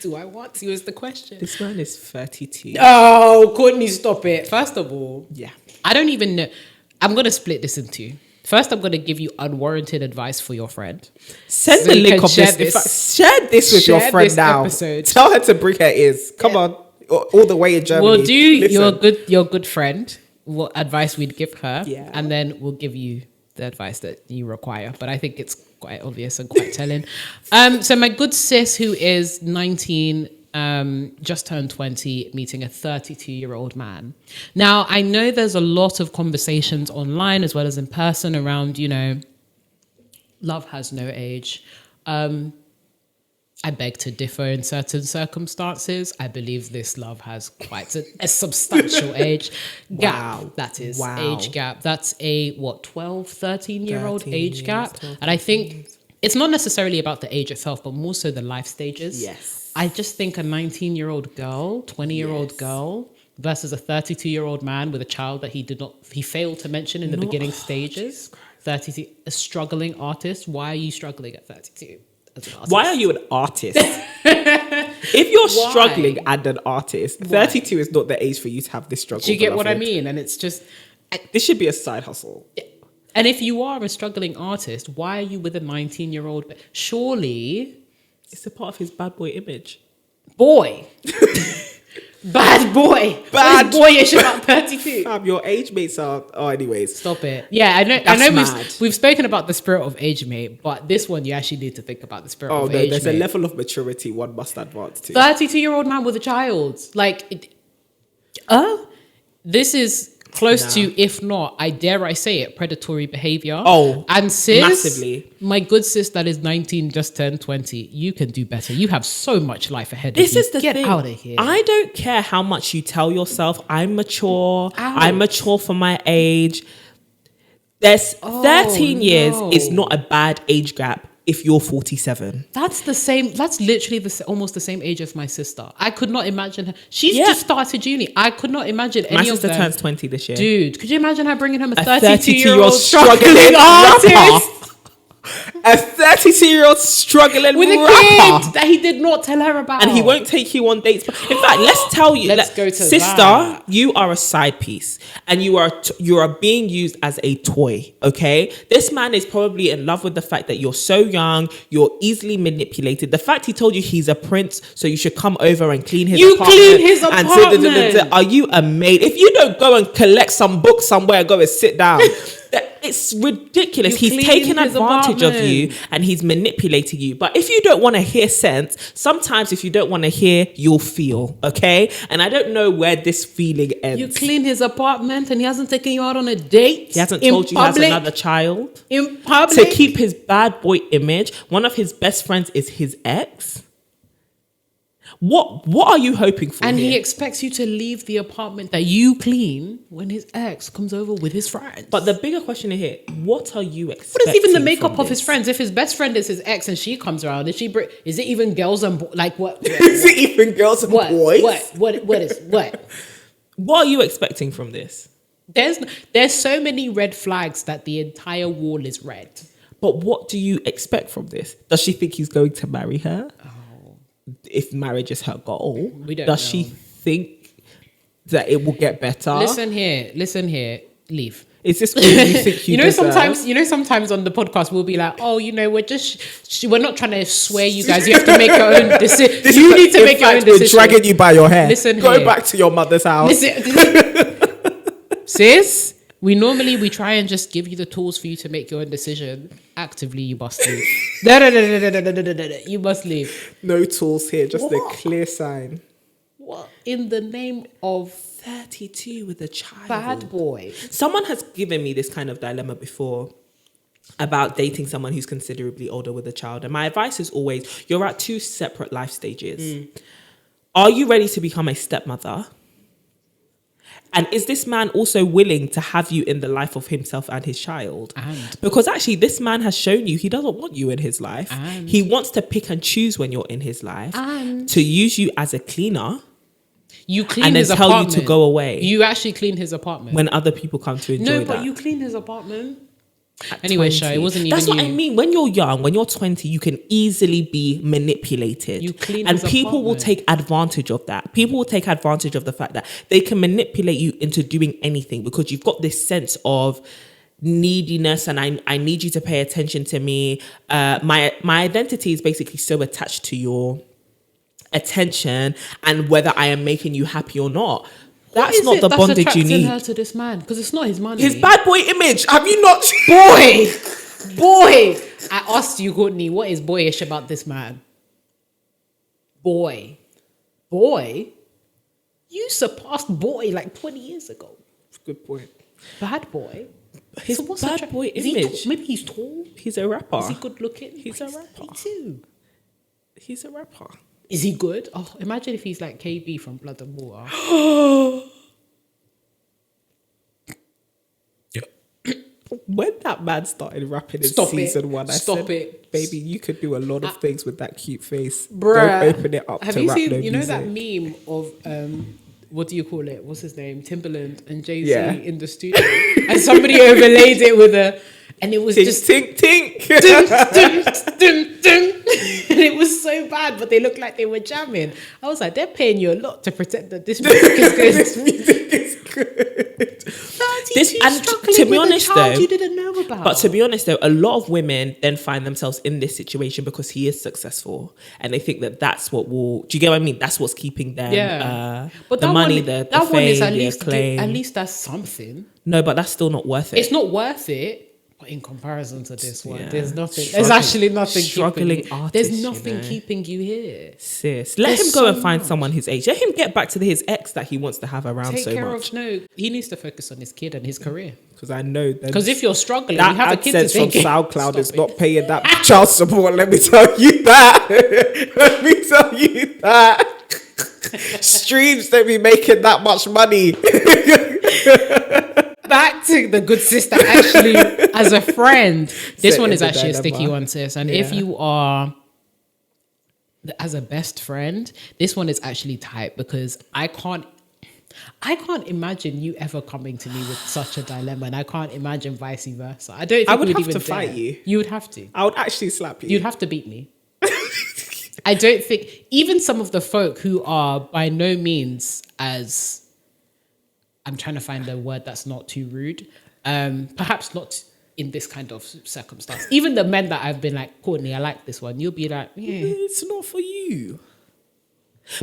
Speaker 2: Do I want to? Is the question.
Speaker 1: This man is 32.
Speaker 2: Oh, Courtney, stop it. First of all,
Speaker 1: Yeah.
Speaker 2: I don't even know. I'm going to split this in two. First, I'm going to give you unwarranted advice for your friend.
Speaker 1: Send
Speaker 2: So
Speaker 1: the
Speaker 2: you
Speaker 1: link
Speaker 2: can
Speaker 1: of
Speaker 2: share
Speaker 1: this.
Speaker 2: this.
Speaker 1: In fact, share this with your
Speaker 2: Share
Speaker 1: friend
Speaker 2: this
Speaker 1: now.
Speaker 2: episode.
Speaker 1: Tell her to bring her ears. Come on. All the way in Germany.
Speaker 2: We'll do
Speaker 1: Listen.
Speaker 2: your good friend, what advice we'd give her,
Speaker 1: Yeah.
Speaker 2: and then we'll give you the advice that you require. But I think it's quite obvious and quite telling. So my good sis, who is 19, just turned 20, meeting a 32-year-old man. Now, I know there's a lot of conversations online as well as in person around, love has no age. I beg to differ in certain circumstances. I believe this love has quite a substantial age gap.
Speaker 1: Wow.
Speaker 2: That is
Speaker 1: Wow.
Speaker 2: age gap. That's a 12, 13-year-old
Speaker 1: 13
Speaker 2: age
Speaker 1: years,
Speaker 2: gap.
Speaker 1: 12,
Speaker 2: And I think it's not necessarily about the age itself, but more so the life stages.
Speaker 1: Yes.
Speaker 2: I just think a 19-year-old girl, 20-year-old girl versus a 32-year-old man with a child that he failed to mention in the beginning stages. 32, a struggling artist. Why are you struggling at 32?
Speaker 1: Why are you an artist? If you're struggling and an artist, 32 is not the age for you to have this struggle.
Speaker 2: Do you get what I
Speaker 1: beloved.
Speaker 2: mean? And it's just...
Speaker 1: This should be a side hustle.
Speaker 2: And if you are a struggling artist, why are you with a 19-year-old? Surely...
Speaker 1: It's a part of his bad boy image.
Speaker 2: Boy. Bad boy.
Speaker 1: Bad.
Speaker 2: What is boyish about 32?
Speaker 1: Fam, your age mates are... Oh, anyways.
Speaker 2: Stop it. Yeah, I know.
Speaker 1: That's
Speaker 2: I know.
Speaker 1: mad.
Speaker 2: We've spoken about the spirit of age mate, but this one you actually need to think about the spirit
Speaker 1: Oh,
Speaker 2: of
Speaker 1: no,
Speaker 2: age
Speaker 1: there's
Speaker 2: mate.
Speaker 1: a level of maturity one must advance to.
Speaker 2: 32-year-old man with a child. This is close to, if not, I say it, predatory behavior.
Speaker 1: Oh,
Speaker 2: and sis,
Speaker 1: massively.
Speaker 2: My good sis that is 19, just turned 20, you can do better. You have so much life ahead
Speaker 1: This
Speaker 2: of you.
Speaker 1: is the
Speaker 2: Get
Speaker 1: thing.
Speaker 2: out of here.
Speaker 1: I don't care how much you tell yourself, I'm mature. I'm mature for my age. There's 13 years is not a bad age gap if you're 47.
Speaker 2: That's the same. That's literally almost the same age as my sister. I could not imagine her. She's just started uni. I could not imagine
Speaker 1: My
Speaker 2: any of
Speaker 1: sister
Speaker 2: them.
Speaker 1: turns 20 this year.
Speaker 2: Dude, could you imagine her bringing home a
Speaker 1: 32-year-old
Speaker 2: 32-year-old
Speaker 1: struggling
Speaker 2: artist
Speaker 1: rapper. A 32-year-old struggling
Speaker 2: with a
Speaker 1: rapper.
Speaker 2: kid that he did not tell her about?
Speaker 1: And he won't take you on dates. In fact, let's tell you.
Speaker 2: Let's go to
Speaker 1: sister,
Speaker 2: that.
Speaker 1: you are a side piece. And you are being used as a toy, okay? This man is probably in love with the fact that you're so young, you're easily manipulated. The fact he told you he's a prince, so you should come over and clean his apartment.
Speaker 2: You clean his
Speaker 1: and
Speaker 2: apartment.
Speaker 1: Are you a maid? If you don't go and collect some books somewhere and go and sit down... It's ridiculous.
Speaker 2: You
Speaker 1: He's
Speaker 2: clean
Speaker 1: taking
Speaker 2: his
Speaker 1: advantage of you
Speaker 2: apartment.
Speaker 1: and he's manipulating you. But if you don't want to hear sense, sometimes if you don't want to hear, you'll feel, okay? And I don't know where this feeling ends.
Speaker 2: You clean his apartment and he hasn't taken you out on a date.
Speaker 1: He hasn't told you he has another child.
Speaker 2: In public.
Speaker 1: To keep his bad boy image, one of his best friends is his ex. What are you hoping for?
Speaker 2: And
Speaker 1: here?
Speaker 2: he expects you to leave the apartment that you clean when his ex comes over with his friends.
Speaker 1: But the bigger question here, what are you expecting?
Speaker 2: What is even the makeup
Speaker 1: from
Speaker 2: of his
Speaker 1: this?
Speaker 2: friends? If his best friend is his ex and she comes around, is it even girls and like what?
Speaker 1: Is it even girls and boys?
Speaker 2: What?
Speaker 1: What are you expecting from this?
Speaker 2: There's so many red flags that the entire wall is red.
Speaker 1: But what do you expect from this? Does she think he's going to marry her? If marriage is her goal,
Speaker 2: We don't
Speaker 1: does
Speaker 2: know.
Speaker 1: she think that it will get better?
Speaker 2: Listen here, leave.
Speaker 1: Is this all you think you deserve?
Speaker 2: Sometimes on the podcast we'll be like, oh, we're not trying to sway you guys. You have to make your own decision. You need to make your own decision.
Speaker 1: We're dragging you by your hair.
Speaker 2: Listen
Speaker 1: Go
Speaker 2: here.
Speaker 1: back to your mother's house.
Speaker 2: Sis, we try and just give you the tools for you to make your own decision. Actively, you must leave. No. You must leave.
Speaker 1: No tools here, just
Speaker 2: What?
Speaker 1: a clear sign.
Speaker 2: What in the name of
Speaker 1: 32 with a child.
Speaker 2: bad boy?
Speaker 1: Someone has given me this kind of dilemma before about dating someone who's considerably older with a child. And my advice is always, you're at two separate life stages. Are you ready to become a stepmother? And is this man also willing to have you in the life of himself and his child? Because actually, this man has shown you he doesn't want you in his life. He wants to pick and choose when you're in his life, to use you as a cleaner.
Speaker 2: You clean
Speaker 1: and then
Speaker 2: his
Speaker 1: tell
Speaker 2: apartment.
Speaker 1: you to go away.
Speaker 2: You actually clean his apartment.
Speaker 1: When other people come to enjoy that.
Speaker 2: No, but you clean his apartment. Anyway,
Speaker 1: 20.
Speaker 2: Shay, it wasn't even
Speaker 1: That's what
Speaker 2: you.
Speaker 1: I mean. When you're young, when you're 20, you can easily be manipulated.
Speaker 2: You clean
Speaker 1: and
Speaker 2: his
Speaker 1: people will
Speaker 2: apartment.
Speaker 1: take advantage of that. People will take advantage of the fact that they can manipulate you into doing anything because you've got this sense of neediness and I need you to pay attention to me. My identity is basically so attached to your attention and whether I am making you happy or not. That's not the bondage you
Speaker 2: attracting
Speaker 1: need.
Speaker 2: her to this man because it's not his money.
Speaker 1: His bad boy image. Have you not?
Speaker 2: Boy. I asked you, Courtney, what is boyish about this man? Boy. You surpassed boy like 20 years ago.
Speaker 1: Good point.
Speaker 2: Bad boy.
Speaker 1: His bad boy image.
Speaker 2: Maybe he's tall.
Speaker 1: He's a rapper.
Speaker 2: Is he good looking?
Speaker 1: He's a rapper.
Speaker 2: Me too.
Speaker 1: He's a rapper.
Speaker 2: Is he good? Oh, imagine if he's like KB from Blood and Water.
Speaker 1: When that man started rapping in
Speaker 2: Stop
Speaker 1: season
Speaker 2: it.
Speaker 1: 1, I
Speaker 2: Stop
Speaker 1: said,
Speaker 2: it.
Speaker 1: baby, you could do a lot of things with that cute face.
Speaker 2: Bruh.
Speaker 1: Don't open it up
Speaker 2: Have
Speaker 1: to
Speaker 2: you
Speaker 1: rap
Speaker 2: seen,
Speaker 1: no
Speaker 2: you know
Speaker 1: music.
Speaker 2: that meme of, what do you call it? What's his name? Timberland and Jay-Z
Speaker 1: Yeah.
Speaker 2: in the studio. And somebody overlaid it with and it was
Speaker 1: Tink,
Speaker 2: just
Speaker 1: tink, tink.
Speaker 2: dun, dun, dun, dun. And it was so bad, but they looked like they were jamming. I was like, they're paying you a lot to pretend that this music is good.
Speaker 1: This music is good.
Speaker 2: This,
Speaker 1: and to be honest though,
Speaker 2: you didn't know about.
Speaker 1: But to be honest though, a lot of women then find themselves in this situation because he is successful and they think that that's what will, do you get what I mean? That's what's keeping them,
Speaker 2: but
Speaker 1: the
Speaker 2: that
Speaker 1: money,
Speaker 2: one,
Speaker 1: the
Speaker 2: that
Speaker 1: fame,
Speaker 2: one is at
Speaker 1: the
Speaker 2: least
Speaker 1: acclaim.
Speaker 2: at least that's something.
Speaker 1: No, but that's still not worth it.
Speaker 2: It's not worth it. But in comparison to this one,
Speaker 1: Yeah.
Speaker 2: there's nothing. There's actually nothing.
Speaker 1: Struggling
Speaker 2: keeping you.
Speaker 1: artist,
Speaker 2: There's
Speaker 1: you
Speaker 2: nothing
Speaker 1: know.
Speaker 2: keeping you here.
Speaker 1: Sis, let
Speaker 2: There's
Speaker 1: him go
Speaker 2: so
Speaker 1: and find
Speaker 2: much.
Speaker 1: someone his age. Let him get back to his ex that he wants to have around
Speaker 2: Take
Speaker 1: so
Speaker 2: care
Speaker 1: much.
Speaker 2: of. No, he needs to focus on his kid and his career.
Speaker 1: Because I know that.
Speaker 2: Because if you're struggling,
Speaker 1: that
Speaker 2: you have a kid to
Speaker 1: AdSense from
Speaker 2: take care.
Speaker 1: SoundCloud
Speaker 2: Stop
Speaker 1: is
Speaker 2: it.
Speaker 1: not paying that child support. Let me tell you that. Let me tell you that. Streams don't be making that much money.
Speaker 2: Back to the good sister. Actually, as a friend, this
Speaker 1: Set
Speaker 2: one
Speaker 1: in
Speaker 2: is
Speaker 1: the
Speaker 2: actually a
Speaker 1: dilemma.
Speaker 2: sticky one, sis. And if
Speaker 1: Yeah.
Speaker 2: you are as a best friend, this one is actually tight because I can't imagine you ever coming to me with such a dilemma, and I can't imagine vice versa. I don't think
Speaker 1: I would
Speaker 2: you
Speaker 1: have
Speaker 2: even
Speaker 1: to fight
Speaker 2: dare.
Speaker 1: you.
Speaker 2: You would have to.
Speaker 1: I would actually slap you.
Speaker 2: You'd have to beat me. I don't think even some of the folk who are by no means as, I'm trying to find a word that's not too rude, perhaps not in this kind of circumstance. Even the men that I've been like, Courtney, I like this one. You'll be like, yeah.
Speaker 1: It's not for you.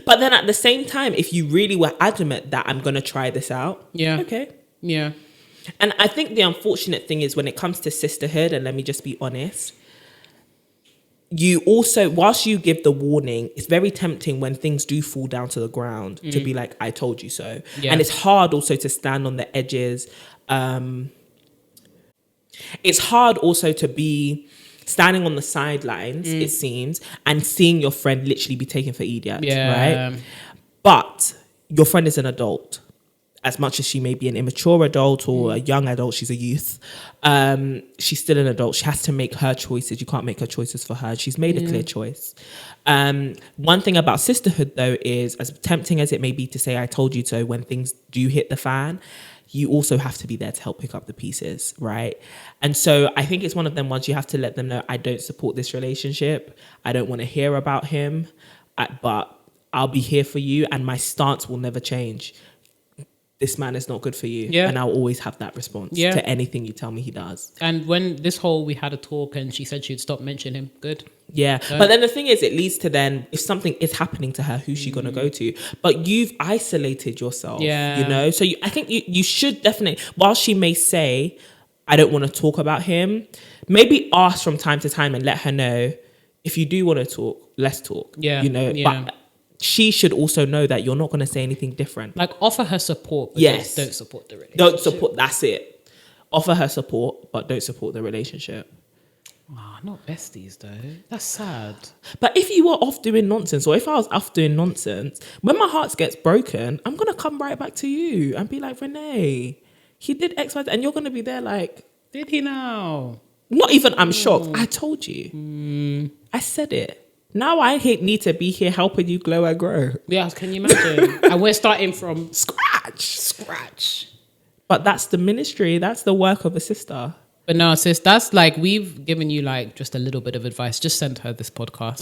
Speaker 1: But then at the same time, if you really were adamant that I'm going to try this out,
Speaker 2: Yeah.
Speaker 1: okay.
Speaker 2: Yeah.
Speaker 1: And I think the unfortunate thing is when it comes to sisterhood, and let me just be honest, you also, whilst you give the warning, it's very tempting when things do fall down to the ground to be like, I told you so.
Speaker 2: Yeah.
Speaker 1: And it's hard also to stand on the edges. It's hard also to be standing on the sidelines, it seems, and seeing your friend literally be taken for idiot, right? But your friend is an adult. As much as she may be an immature adult or a young adult, she's a youth. She's still an adult. She has to make her choices. You can't make her choices for her. She's made a clear choice. One thing about sisterhood, though, is as tempting as it may be to say, I told you so, when things do hit the fan, you also have to be there to help pick up the pieces, right? And so I think it's one of them ones you have to let them know, I don't support this relationship. I don't want to hear about him, but I'll be here for you and my stance will never change. This man is not good for you. Yeah. And I'll always have that response to anything you tell me he does.
Speaker 2: And when we had a talk and she said she'd stop mentioning him, good.
Speaker 1: Yeah. But then the thing is, it leads to then, if something is happening to her, who's she going to go to? But you've isolated yourself, you know? So I think you should definitely, while she may say, I don't want to talk about him, maybe ask from time to time and let her know, if you do want to talk, let's talk. Yeah. You know, but she should also know that you're not going to say anything different.
Speaker 2: Like, offer her support, but don't support the relationship.
Speaker 1: Don't support, that's it. Offer her support, but don't support the relationship.
Speaker 2: Not besties, though. That's sad.
Speaker 1: But if you were off doing nonsense, or if I was off doing nonsense, when my heart gets broken, I'm going to come right back to you and be like, Renee, he did X, Y, Z, and you're going to be there like...
Speaker 2: Did he now?
Speaker 1: Not even, I'm shocked. I told you. I said it. Now I need to be here helping you glow and grow.
Speaker 2: Yeah, can you imagine? And we're starting from
Speaker 1: scratch. But that's the ministry. That's the work of a sister.
Speaker 2: But no, sis, that's like, we've given you like just a little bit of advice. Just send her this podcast.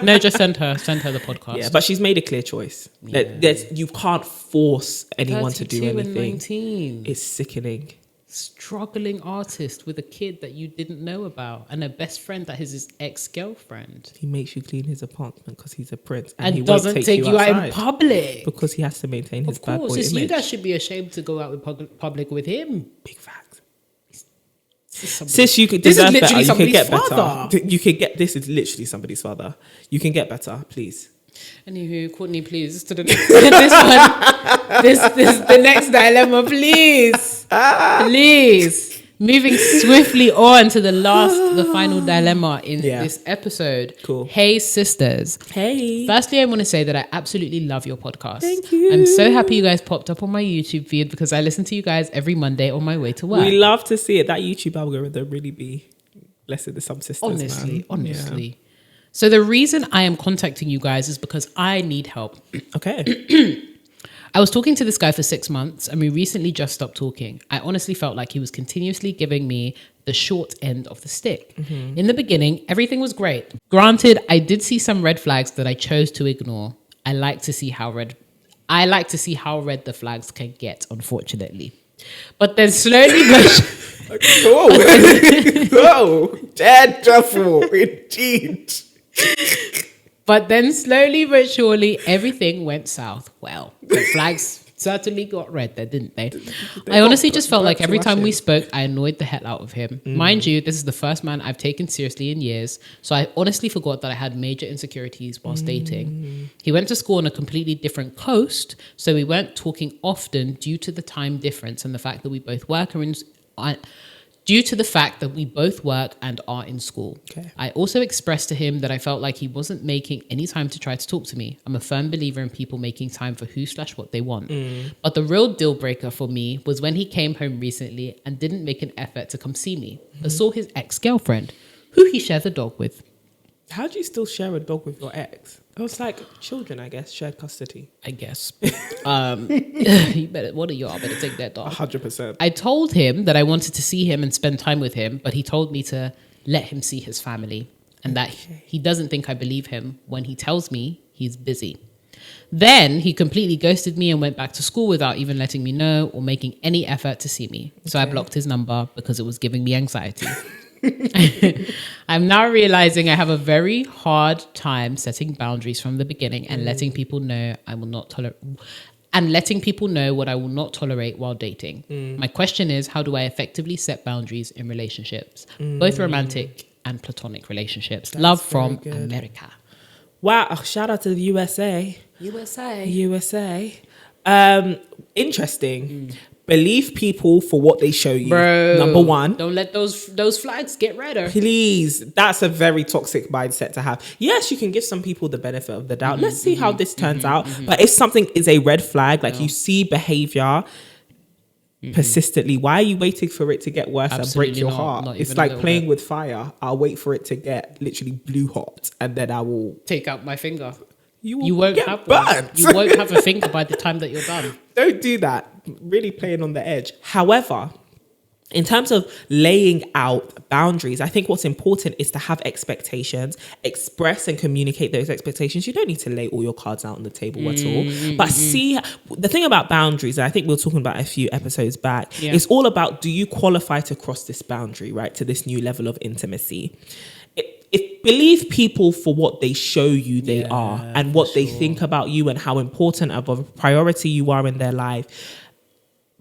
Speaker 2: No, just send her the podcast.
Speaker 1: Yeah, but she's made a clear choice. Yeah. You can't force anyone to do anything.
Speaker 2: And 19.
Speaker 1: It's sickening.
Speaker 2: Struggling artist with a kid that you didn't know about and a best friend that is his ex-girlfriend.
Speaker 1: He makes you clean his apartment because he's a prince and he
Speaker 2: doesn't
Speaker 1: won't
Speaker 2: take you out in public
Speaker 1: because he has to maintain his bad boy image.
Speaker 2: You guys should be ashamed to go out in public with him.
Speaker 1: Big fact. Sis, you could deserve better. You can get better. You can get. This is literally somebody's father. You can get better, please.
Speaker 2: Anywho, Courtney, please to the next this one. This the next dilemma, please. Please. Moving swiftly on to the final dilemma in this episode.
Speaker 1: Cool.
Speaker 2: Hey, sisters.
Speaker 1: Hey.
Speaker 2: Firstly, I want to say that I absolutely love your podcast.
Speaker 1: Thank you.
Speaker 2: I'm so happy you guys popped up on my YouTube feed because I listen to you guys every Monday on my way to work.
Speaker 1: We love to see it. That YouTube algorithm really be blessed with some sisters,
Speaker 2: honestly.
Speaker 1: Yeah.
Speaker 2: So the reason I am contacting you guys is because I need help.
Speaker 1: Okay.
Speaker 2: I was talking to this guy for 6 months and we recently just stopped talking. I honestly felt like he was continuously giving me the short end of the stick. Mm-hmm. In the beginning, everything was great. Granted, I did see some red flags that I chose to ignore. I like to see how red the flags can get, unfortunately. But then slowly...
Speaker 1: Dead duffel, indeed.
Speaker 2: But then slowly but surely, everything went south. Well, the flags certainly got red there, didn't they? I honestly just felt like every time we spoke, I annoyed the hell out of him. Mind you, this is the first man I've taken seriously in years. So I honestly forgot that I had major insecurities whilst dating. He went to school on a completely different coast. So we weren't talking often due to the time difference and the fact that we both work and are in school. Okay. I also expressed to him that I felt like he wasn't making any time to try to talk to me. I'm a firm believer in people making time for who/what they want. But the real deal breaker for me was when he came home recently and didn't make an effort to come see me, but saw his ex-girlfriend, who he shares a dog with.
Speaker 1: How do you still share a dog with your ex? It was like children, I guess, shared custody.
Speaker 2: I guess. One of y'all better take that dog.
Speaker 1: 100%.
Speaker 2: I told him that I wanted to see him and spend time with him, but he told me to let him see his family and that he doesn't think I believe him when he tells me he's busy. Then he completely ghosted me and went back to school without even letting me know or making any effort to see me. So I blocked his number because it was giving me anxiety. I'm now realizing I have a very hard time setting boundaries from the beginning and letting people know I will not tolerate and letting people know what I will not tolerate while dating. My question is, how do I effectively set boundaries in relationships, both romantic and platonic relationships? That's love from America.
Speaker 1: Wow, shout out to the USA.
Speaker 2: USA.
Speaker 1: Interesting. Believe people for what they show you.
Speaker 2: Bro,
Speaker 1: Number one.
Speaker 2: Don't let those flags get redder.
Speaker 1: Please. That's a very toxic mindset to have. Yes, you can give some people the benefit of the doubt. Let's see how this turns out. But if something is a red flag, like you see behavior persistently, why are you waiting for it to get worse and break your heart? It's like playing with fire. I'll wait for it to get literally blue hot, and then I will
Speaker 2: take out my finger.
Speaker 1: You won't have burnt.
Speaker 2: You won't have a finger by the time that you're done.
Speaker 1: Don't do that. Really playing on the edge. However, in terms of laying out boundaries, I think what's important is to have expectations, express and communicate those expectations. You don't need to lay all your cards out on the table at all. But see, the thing about boundaries, and I think we were talking about a few episodes back, it's all about, do you qualify to cross this boundary, right, to this new level of intimacy? Believe people for what they show you they are, and what they think about you, and how important of a priority you are in their life.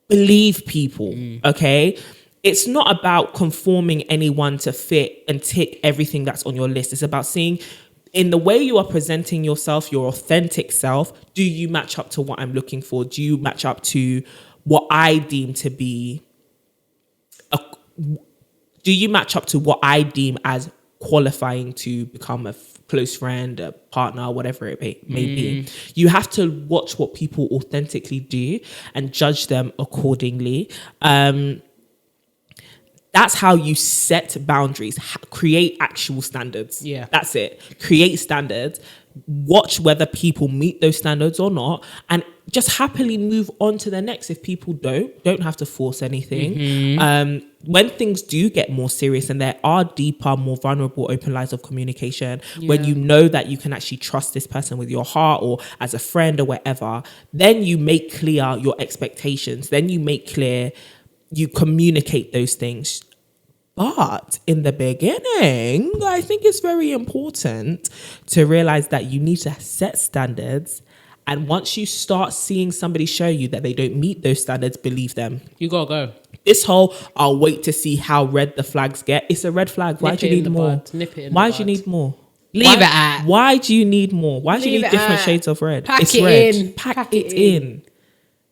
Speaker 1: Believe people, okay? It's not about conforming anyone to fit and tick everything that's on your list. It's about seeing, in the way you are presenting yourself, your authentic self, do you match up to what I'm looking for? Do you match up to what I deem to be as qualifying to become a close friend, a partner, whatever it may be? You have to watch what people authentically do and judge them accordingly. That's how you set boundaries. Create actual standards. Yeah, that's it. Create standards. Watch whether people meet those standards or not, and just happily move on to the next. If people don't have to force anything. When things do get more serious and there are deeper, more vulnerable, open lines of communication, when you know that you can actually trust this person with your heart or as a friend or whatever, then you make clear your expectations. Then you make clear, you communicate those things. But in the beginning, I think it's very important to realize that you need to set standards. And once you start seeing somebody show you that they don't meet those standards, believe them. You gotta go. This whole, I'll wait to see how red the flags get. It's a red flag. Why do you need more? Why do you need more?
Speaker 2: Leave it at.
Speaker 1: Why do you need more? Why do you need different shades of red?
Speaker 2: Pack it in.
Speaker 1: Pack it in.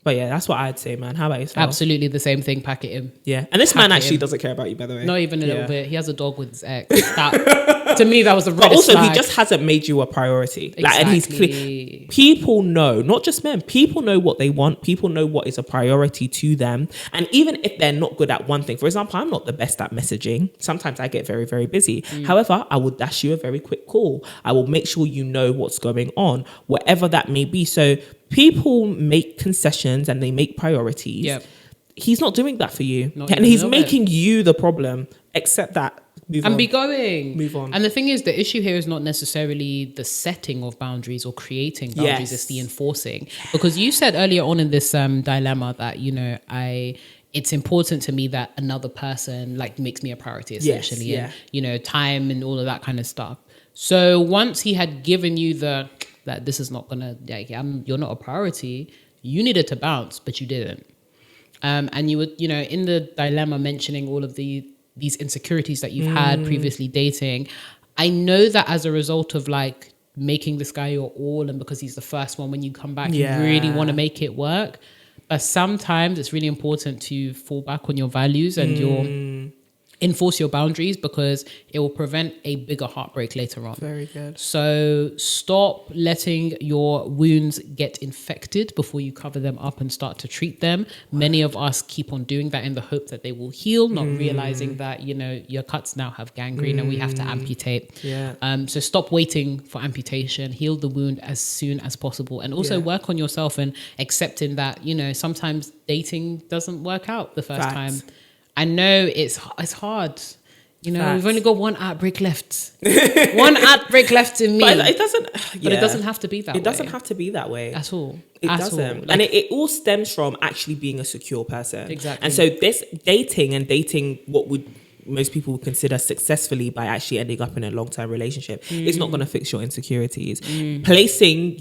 Speaker 1: But yeah, that's what I'd say, man. How about yourself?
Speaker 2: Absolutely the same thing. Pack it in.
Speaker 1: Yeah. And this man actually doesn't care about you, by the way.
Speaker 2: Not even a little bit. He has a dog with his ex. That, to me, that was the reddest
Speaker 1: But also,
Speaker 2: flag.
Speaker 1: he just hasn't made you a priority.
Speaker 2: Exactly.
Speaker 1: Like, and he's clear. People know, not just men, people know what they want. People know what is a priority to them. And even if they're not good at one thing, for example, I'm not the best at messaging. Sometimes I get very, very busy. However, I will dash you a very quick call. I will make sure you know what's going on, whatever that may be. So people make concessions and they make priorities. Yep. He's not doing that for you. And he's making you the problem. Accept that. Move on.
Speaker 2: Be going.
Speaker 1: Move on.
Speaker 2: And the thing is, the issue here is not necessarily the setting of boundaries or creating boundaries, it's the enforcing. Because you said earlier on in this dilemma that, you know, it's important to me that another person like makes me a priority, essentially. And, you know, time and all of that kind of stuff. So once he had given you that this is not gonna, like, you're not a priority, you needed to bounce, but you didn't. And you were, you know, in the dilemma mentioning all of these insecurities that you've had previously dating. I know that as a result of like making this guy your all, and because he's the first one, when you come back, you really want to make it work. But sometimes it's really important to fall back on your values and enforce your boundaries, because it will prevent a bigger heartbreak later on.
Speaker 1: Very good.
Speaker 2: So stop letting your wounds get infected before you cover them up and start to treat them. Many of us keep on doing that in the hope that they will heal, not realizing that, you know, your cuts now have gangrene and we have to amputate. So stop waiting for amputation. Heal the wound as soon as possible, and also work on yourself and accepting that, you know, sometimes dating doesn't work out the first time. I know it's hard. You know, we've only got one outbreak left. One outbreak left in me.
Speaker 1: But it doesn't.
Speaker 2: But it doesn't have to be that way.
Speaker 1: It doesn't have to be that way
Speaker 2: at all.
Speaker 1: It doesn't.
Speaker 2: Like,
Speaker 1: and it all stems from actually being a secure person.
Speaker 2: Exactly.
Speaker 1: And so this dating what would most people would consider successfully by actually ending up in a long-term relationship is not going to fix your insecurities. Placing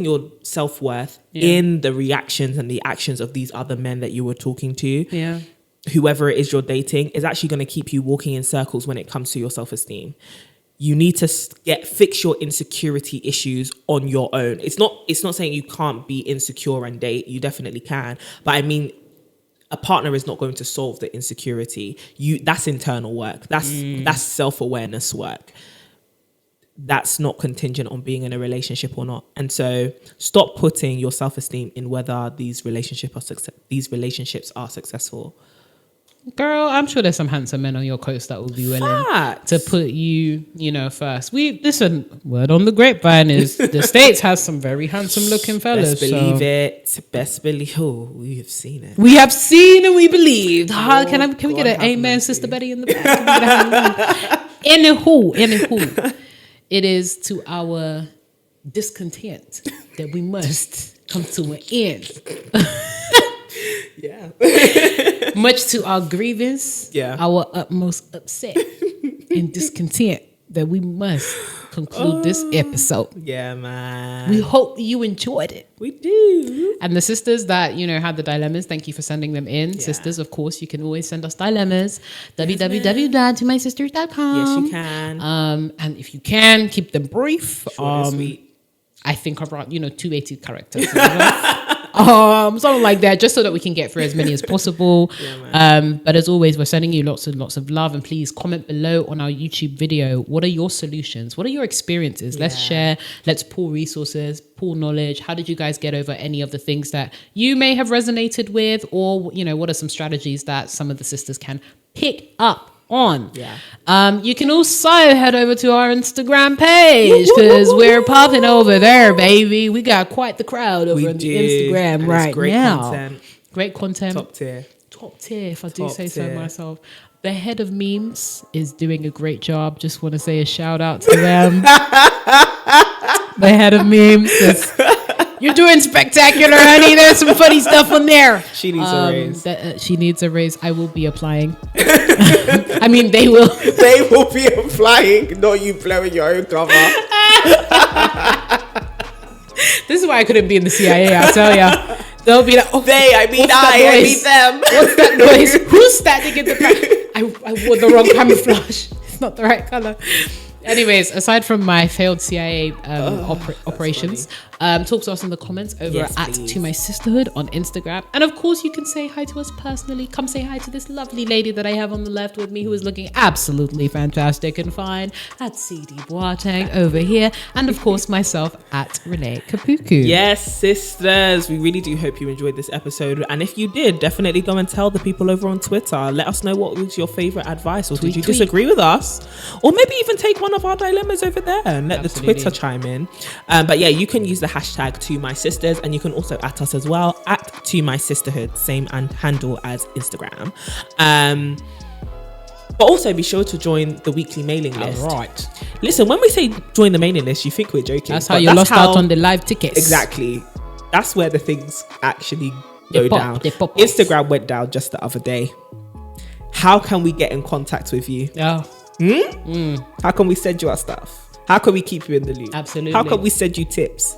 Speaker 1: your self-worth in the reactions and the actions of these other men that you were talking to, whoever it is you're dating, is actually going to keep you walking in circles when it comes to your self-esteem. you need to fix your insecurity issues on your own. It's not saying you can't be insecure and date. You definitely can. But I mean, a partner is not going to solve the insecurity. That's internal work. That's self-awareness work. That's not contingent on being in a relationship or not. And so stop putting your self-esteem in whether these relationships are successful.
Speaker 2: Girl, I'm sure there's some handsome men on your coast that will be willing to put you, first. Listen, word on the grapevine is the States has some very handsome looking fellas.
Speaker 1: Best believe it. Best believe. Oh, we have seen it.
Speaker 2: We have seen and we believed. Can we get an amen, Sister Betty in the back? Anywho, it is to our discontent that we must come to an end.
Speaker 1: Yeah.
Speaker 2: Much to our grievance, our utmost upset and discontent that we must conclude this episode.
Speaker 1: Yeah, man.
Speaker 2: We hope you enjoyed it.
Speaker 1: We do.
Speaker 2: And the sisters that, had the dilemmas, thank you for sending them in. Yeah. Sisters, of course, you can always send us dilemmas. www.tomysisters.com.
Speaker 1: Yes, you can.
Speaker 2: And if you can, keep them brief.
Speaker 1: Short and sweet.
Speaker 2: I think around, 280 characters. Something like that, just so that we can get through as many as possible. But as always, we're sending you lots and lots of love, and please comment below on our YouTube video. What are your solutions? What are your experiences? Let's share, let's pull resources, pull knowledge. How did you guys get over any of the things that you may have resonated with, or what are some strategies that some of the sisters can pick up on? You can also head over to our Instagram page, because we're popping over there, baby. We got quite the crowd over on the Instagram and right now. Great content.
Speaker 1: Top tier,
Speaker 2: if I do say so myself. The head of memes is doing a great job. Just want to say a shout out to them. The head of memes you're doing spectacular, honey. There's some funny stuff on there.
Speaker 1: She needs a raise.
Speaker 2: She needs a raise. I will be applying. I mean, they will.
Speaker 1: They will be applying, not you blowing your own cover.
Speaker 2: This is why I couldn't be in the CIA, I'll tell ya. They'll be like,
Speaker 1: I mean them.
Speaker 2: What's that noise? Who's standing in the back? I wore the wrong camouflage. It's not the right color. Anyways, aside from my failed CIA operations, talk to us in the comments over To My Sisterhood on Instagram. And of course, you can say hi to us personally. Come say hi to this lovely lady that I have on the left with me, who is looking absolutely fantastic and fine, at CD Boateng over here. And of course, myself at Renee Kapuku.
Speaker 1: Yes, sisters, we really do hope you enjoyed this episode. And if you did, definitely go and tell the people over on Twitter. Let us know what was your favorite advice, or did you disagree with us? Or maybe even take one of our dilemmas over there and let the Twitter chime in. But yeah, you can use the hashtag To My Sisters, and you can also at us as well at To My Sisterhood, same and handle as Instagram. But also be sure to join the weekly mailing list.
Speaker 2: All right.
Speaker 1: Listen, when we say join the mailing list, you think we're joking.
Speaker 2: That's how you lost out on the live tickets.
Speaker 1: Exactly. That's where the things actually go down. Instagram went down just the other day. How can we get in contact with you? How can we send you our stuff? How can we keep you in the loop?
Speaker 2: Absolutely.
Speaker 1: How can we send you tips?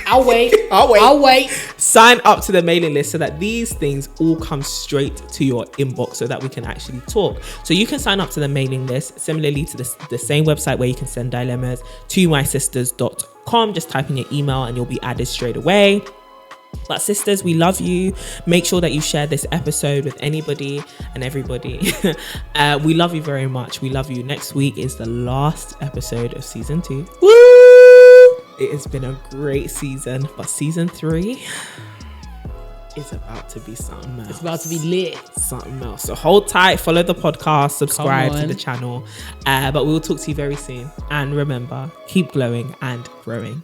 Speaker 2: I'll wait.
Speaker 1: Sign up to the mailing list so that these things all come straight to your inbox, so that we can actually talk. So you can sign up to the mailing list similarly to the same website where you can send dilemmas, tomysisters.com. Just type in your email and you'll be added straight away. But sisters, we love you. Make sure that you share this episode with anybody and everybody. We love you very much. We love you. Next week is the last episode of season 2. Woo! It has been a great season, but season 3 is about to be something else.
Speaker 2: It's about to be lit.
Speaker 1: Something else. So hold tight, follow the podcast, subscribe to the channel. But we will talk to you very soon. And remember, keep glowing and growing.